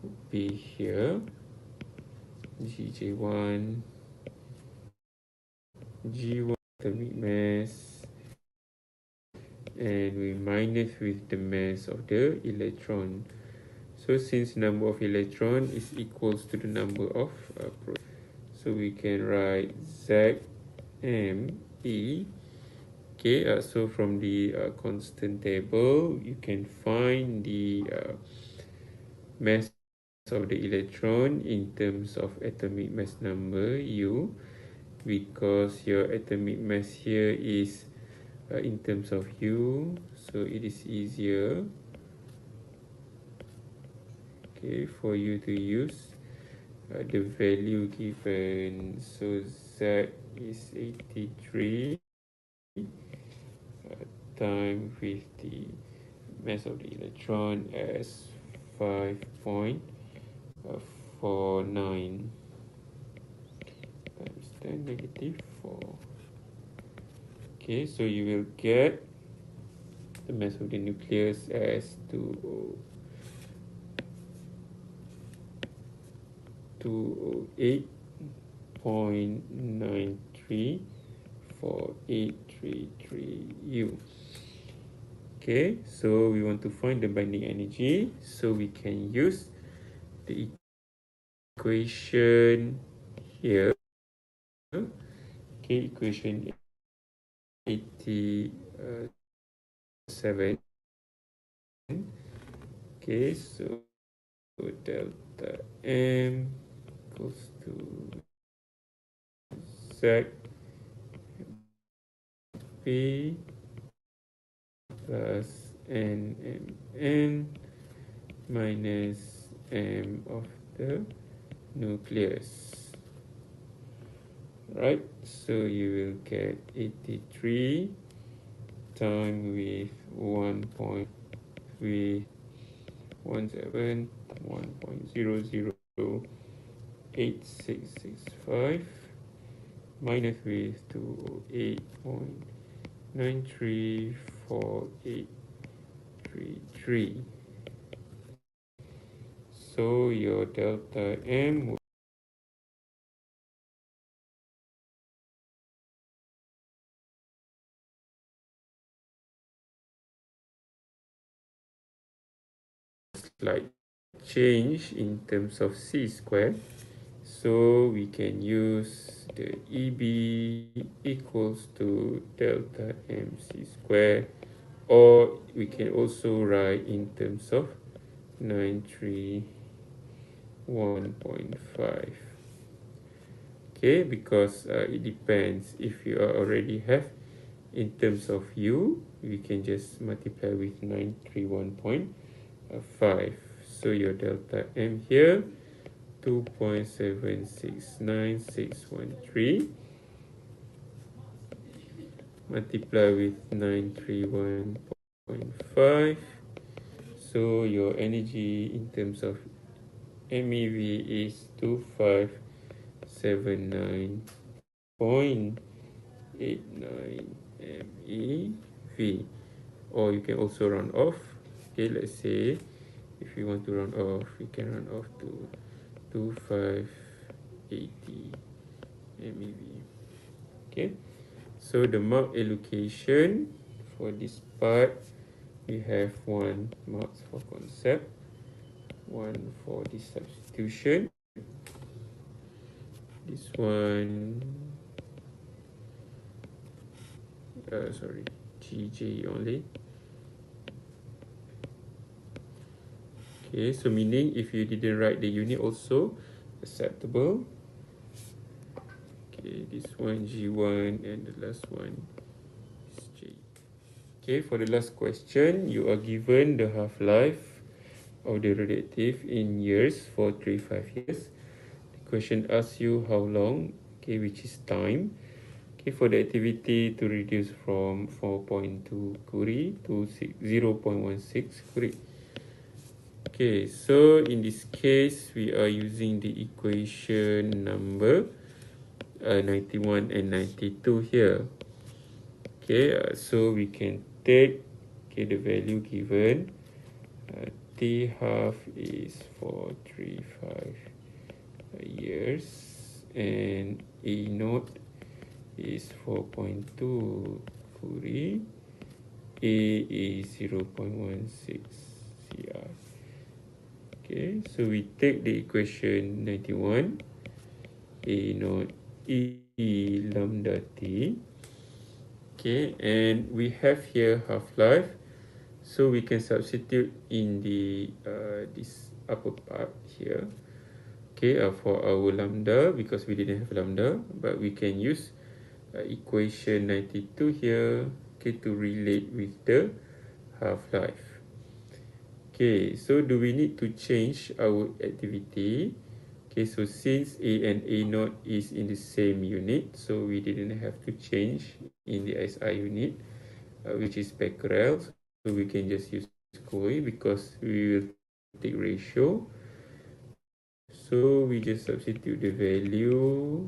would be here. GJ1, G1 atomic mass, and we minus with the mass of the electron. So since number of electron is equals to the number of protons, so we can write ZME. Okay, so from the constant table, you can find the mass of the electron in terms of atomic mass number U, because your atomic mass here is in terms of U, so it is easier, okay, for you to use the value given. So Z is 83 time with the mass of the electron as 5.49 times 10 negative 4. Okay, so you will get the mass of the nucleus as 208.93 1.34833U. Okay, so we want to find the binding energy, so we can use the equation here. Okay, equation 87. Okay, so delta M equals to Z P plus N minus M of the nucleus. Right, so you will get 83 times with 1.317 minus with 208.934833. So your delta M slight change in terms of C squared. So we can use the EB equals to delta MC squared, or we can also write in terms of 931.5. Okay, because it depends. If you already have in terms of U, we can just multiply with 931.5. So your delta M here 2.769613 multiply with 931.5. So your energy in terms of MeV is 2579.89 MeV. Or you can also round off. Okay, let's say if you want to round off, you can round off to 2580 MeV. Okay, so the mark allocation for this part, we have 1 marks for concept, 1 for this substitution, this one GJ only. Okay, so meaning if you didn't write the unit also acceptable. Okay, this one G1 and the last one is J. Okay, for the last question, you are given the half-life of the radioactive in years for 35 years. The question asks you how long, okay, which is time. Okay, for the activity to reduce from 4.2 Curie to 0.16 Curie. Okay, so in this case, we are using the equation number 91 and 92 here. Okay, so we can take the value given. T half is 435 years and E naught is 4.2 Curie. A is 0.16 CR. Okay, so we take the equation 91. A naught E lambda T. Okay, and we have here half-life, so we can substitute in the this upper part here. Okay, for our lambda, because we didn't have lambda, but we can use equation 92 here, okay, to relate with the half-life. Okay, so do we need to change our activity? Okay, so since A and A naught is in the same unit, so we didn't have to change in the SI unit, which is becquerel. So we can just use COI because we will take ratio. So we just substitute the value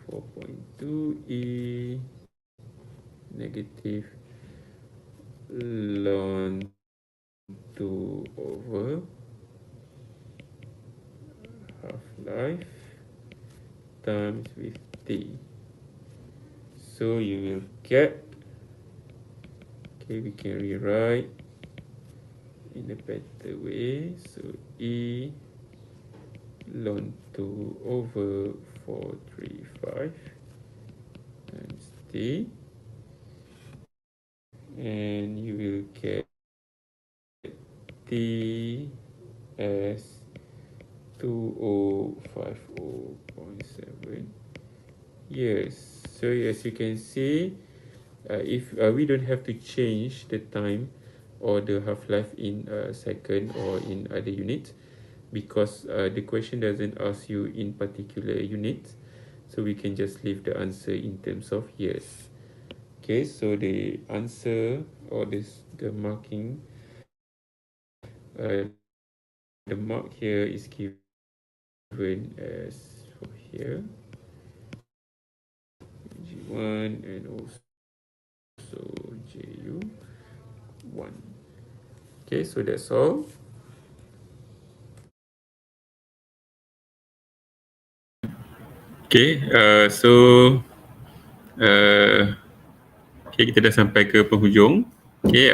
4.2 E negative ln 2 over half-life times with T. So you will get, okay, we can rewrite in a better way. So E ln 2 over 435 times T, and you will get T as 2050.7 years. So as you can see, if we don't have to change the time or the half-life in second or in other units, because the question doesn't ask you in particular units, so we can just leave the answer in terms of years. Okay, so the answer or the marking, the mark here is given as for here G1 and also JU1. Okay, so that's all. Okay, okay, kita dah sampai ke penghujung. Okay,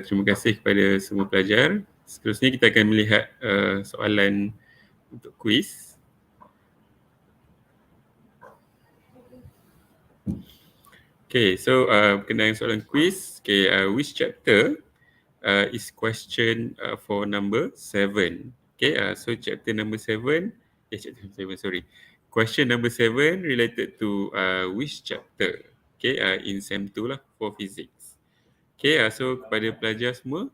terima kasih kepada semua pelajar. Seterusnya kita akan melihat soalan untuk kuis. Okay, so berkenaan soalan kuis, okay, which chapter is question for number 7? Okay, so chapter number 7, question number 7 related to which chapter? Okay, in SEM 2 lah for physics. Okay, so kepada pelajar semua,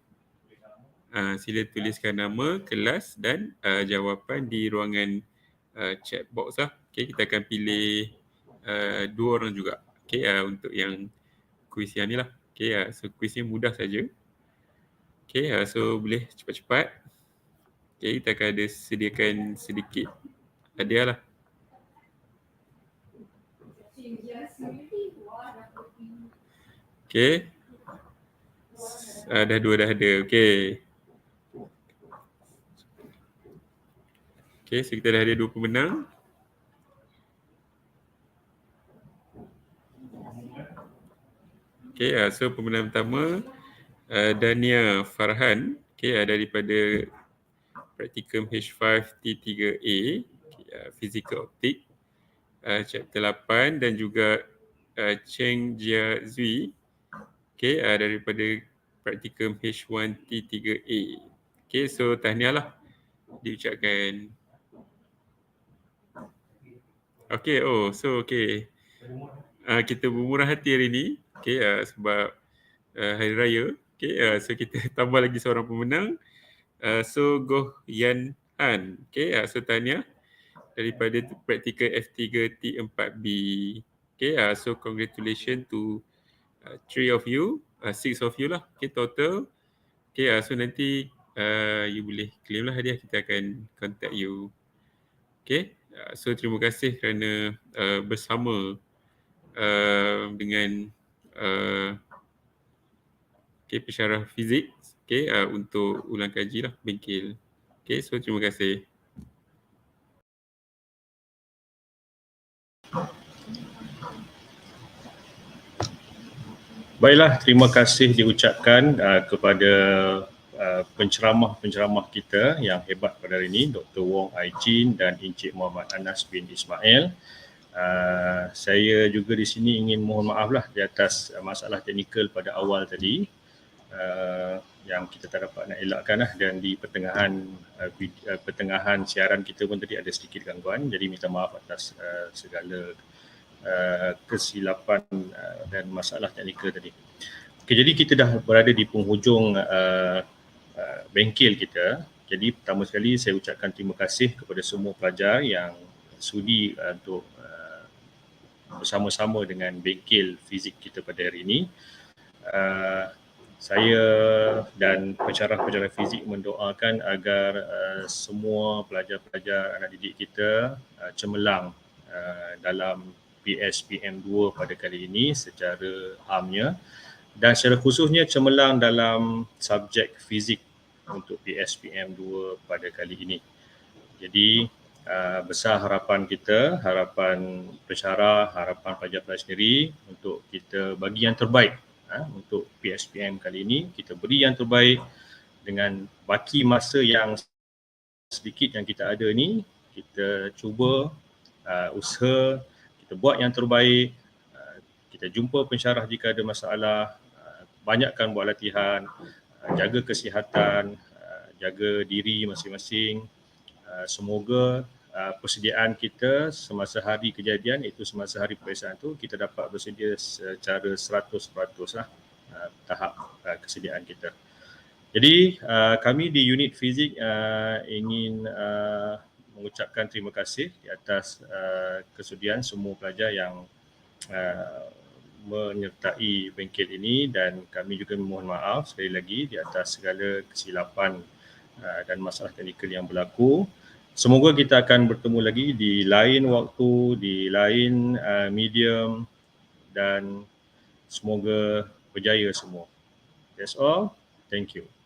sila tuliskan nama, kelas dan jawapan di ruangan chat box lah. Okay, kita akan pilih 2 orang juga. Okay, untuk yang kuis yang ni lah. Okay, so kuis ni mudah saja. Okay, so boleh cepat-cepat. Okay, kita akan ada sediakan sedikit hadiah lah. Okay. Dah 2 dah ada. Okay. Okay, so kita dah ada 2 pemenang. Okay, so pemenang pertama Dania Farhan, okay, daripada Praktikum H5T3A, Physical Optik, chapter 8, dan juga Cheng Jia Zui, okay, daripada Praktikum H1T3A. Okay, so tahniah lah diucapkan. Okay, okay. Kita bermurah hati hari ni, okay, sebab Hari Raya. Okay, so kita tambah lagi seorang pemenang. So Goh Yan Han, okay, so tahniah daripada Praktikal F3T4B. Okay, so congratulations to 3 of you, 6 of you lah, okay, total. Okay, so nanti you boleh claim lah hadiah, kita akan contact you. Okay, so terima kasih kerana bersama dengan okay, pensyarah fizik, okay, untuk ulang kaji lah Bengkel. Okay, so terima kasih. Baiklah, terima kasih diucapkan kepada penceramah-penceramah kita yang hebat pada hari ini, Dr. Wong Ai Chin dan Encik Muhammad Anas bin Ismail. Saya juga di sini ingin mohon maaf lah di atas masalah teknikal pada awal tadi yang kita tak dapat nak elakkan lah, dan di pertengahan siaran kita pun tadi ada sedikit gangguan, jadi minta maaf atas segala kesilapan dan masalah teknikal tadi. Okay, jadi kita dah berada di penghujung bengkel kita. Jadi pertama sekali saya ucapkan terima kasih kepada semua pelajar yang sudi untuk bersama-sama dengan bengkel fizik kita pada hari ini. Saya dan pensyarah-pensyarah fizik mendoakan agar semua pelajar-pelajar anak didik kita cemerlang dalam PSPM2 pada kali ini secara amnya, dan secara khususnya cemerlang dalam subjek fizik untuk PSPM2 pada kali ini. Jadi besar harapan kita, harapan pensyarah, harapan pelajar-pelajar sendiri untuk kita bagi yang terbaik. Untuk PSPM kali ini, kita beri yang terbaik dengan baki masa yang sedikit yang kita ada ni, kita cuba usaha, kita buat yang terbaik, kita jumpa pensyarah jika ada masalah, banyakkan buat latihan, jaga kesihatan, jaga diri masing-masing. Semoga persediaan kita semasa hari kejadian, itu semasa hari peperiksaan tu, kita dapat bersedia secara 100% lah tahap kesediaan kita. Jadi kami di unit fizik ingin mengucapkan terima kasih di atas kesudian semua pelajar yang menyertai bengkel ini, dan kami juga memohon maaf sekali lagi di atas segala kesilapan dan masalah teknikal yang berlaku. Semoga kita akan bertemu lagi di lain waktu, di lain medium, dan semoga berjaya semua. That's all. Thank you.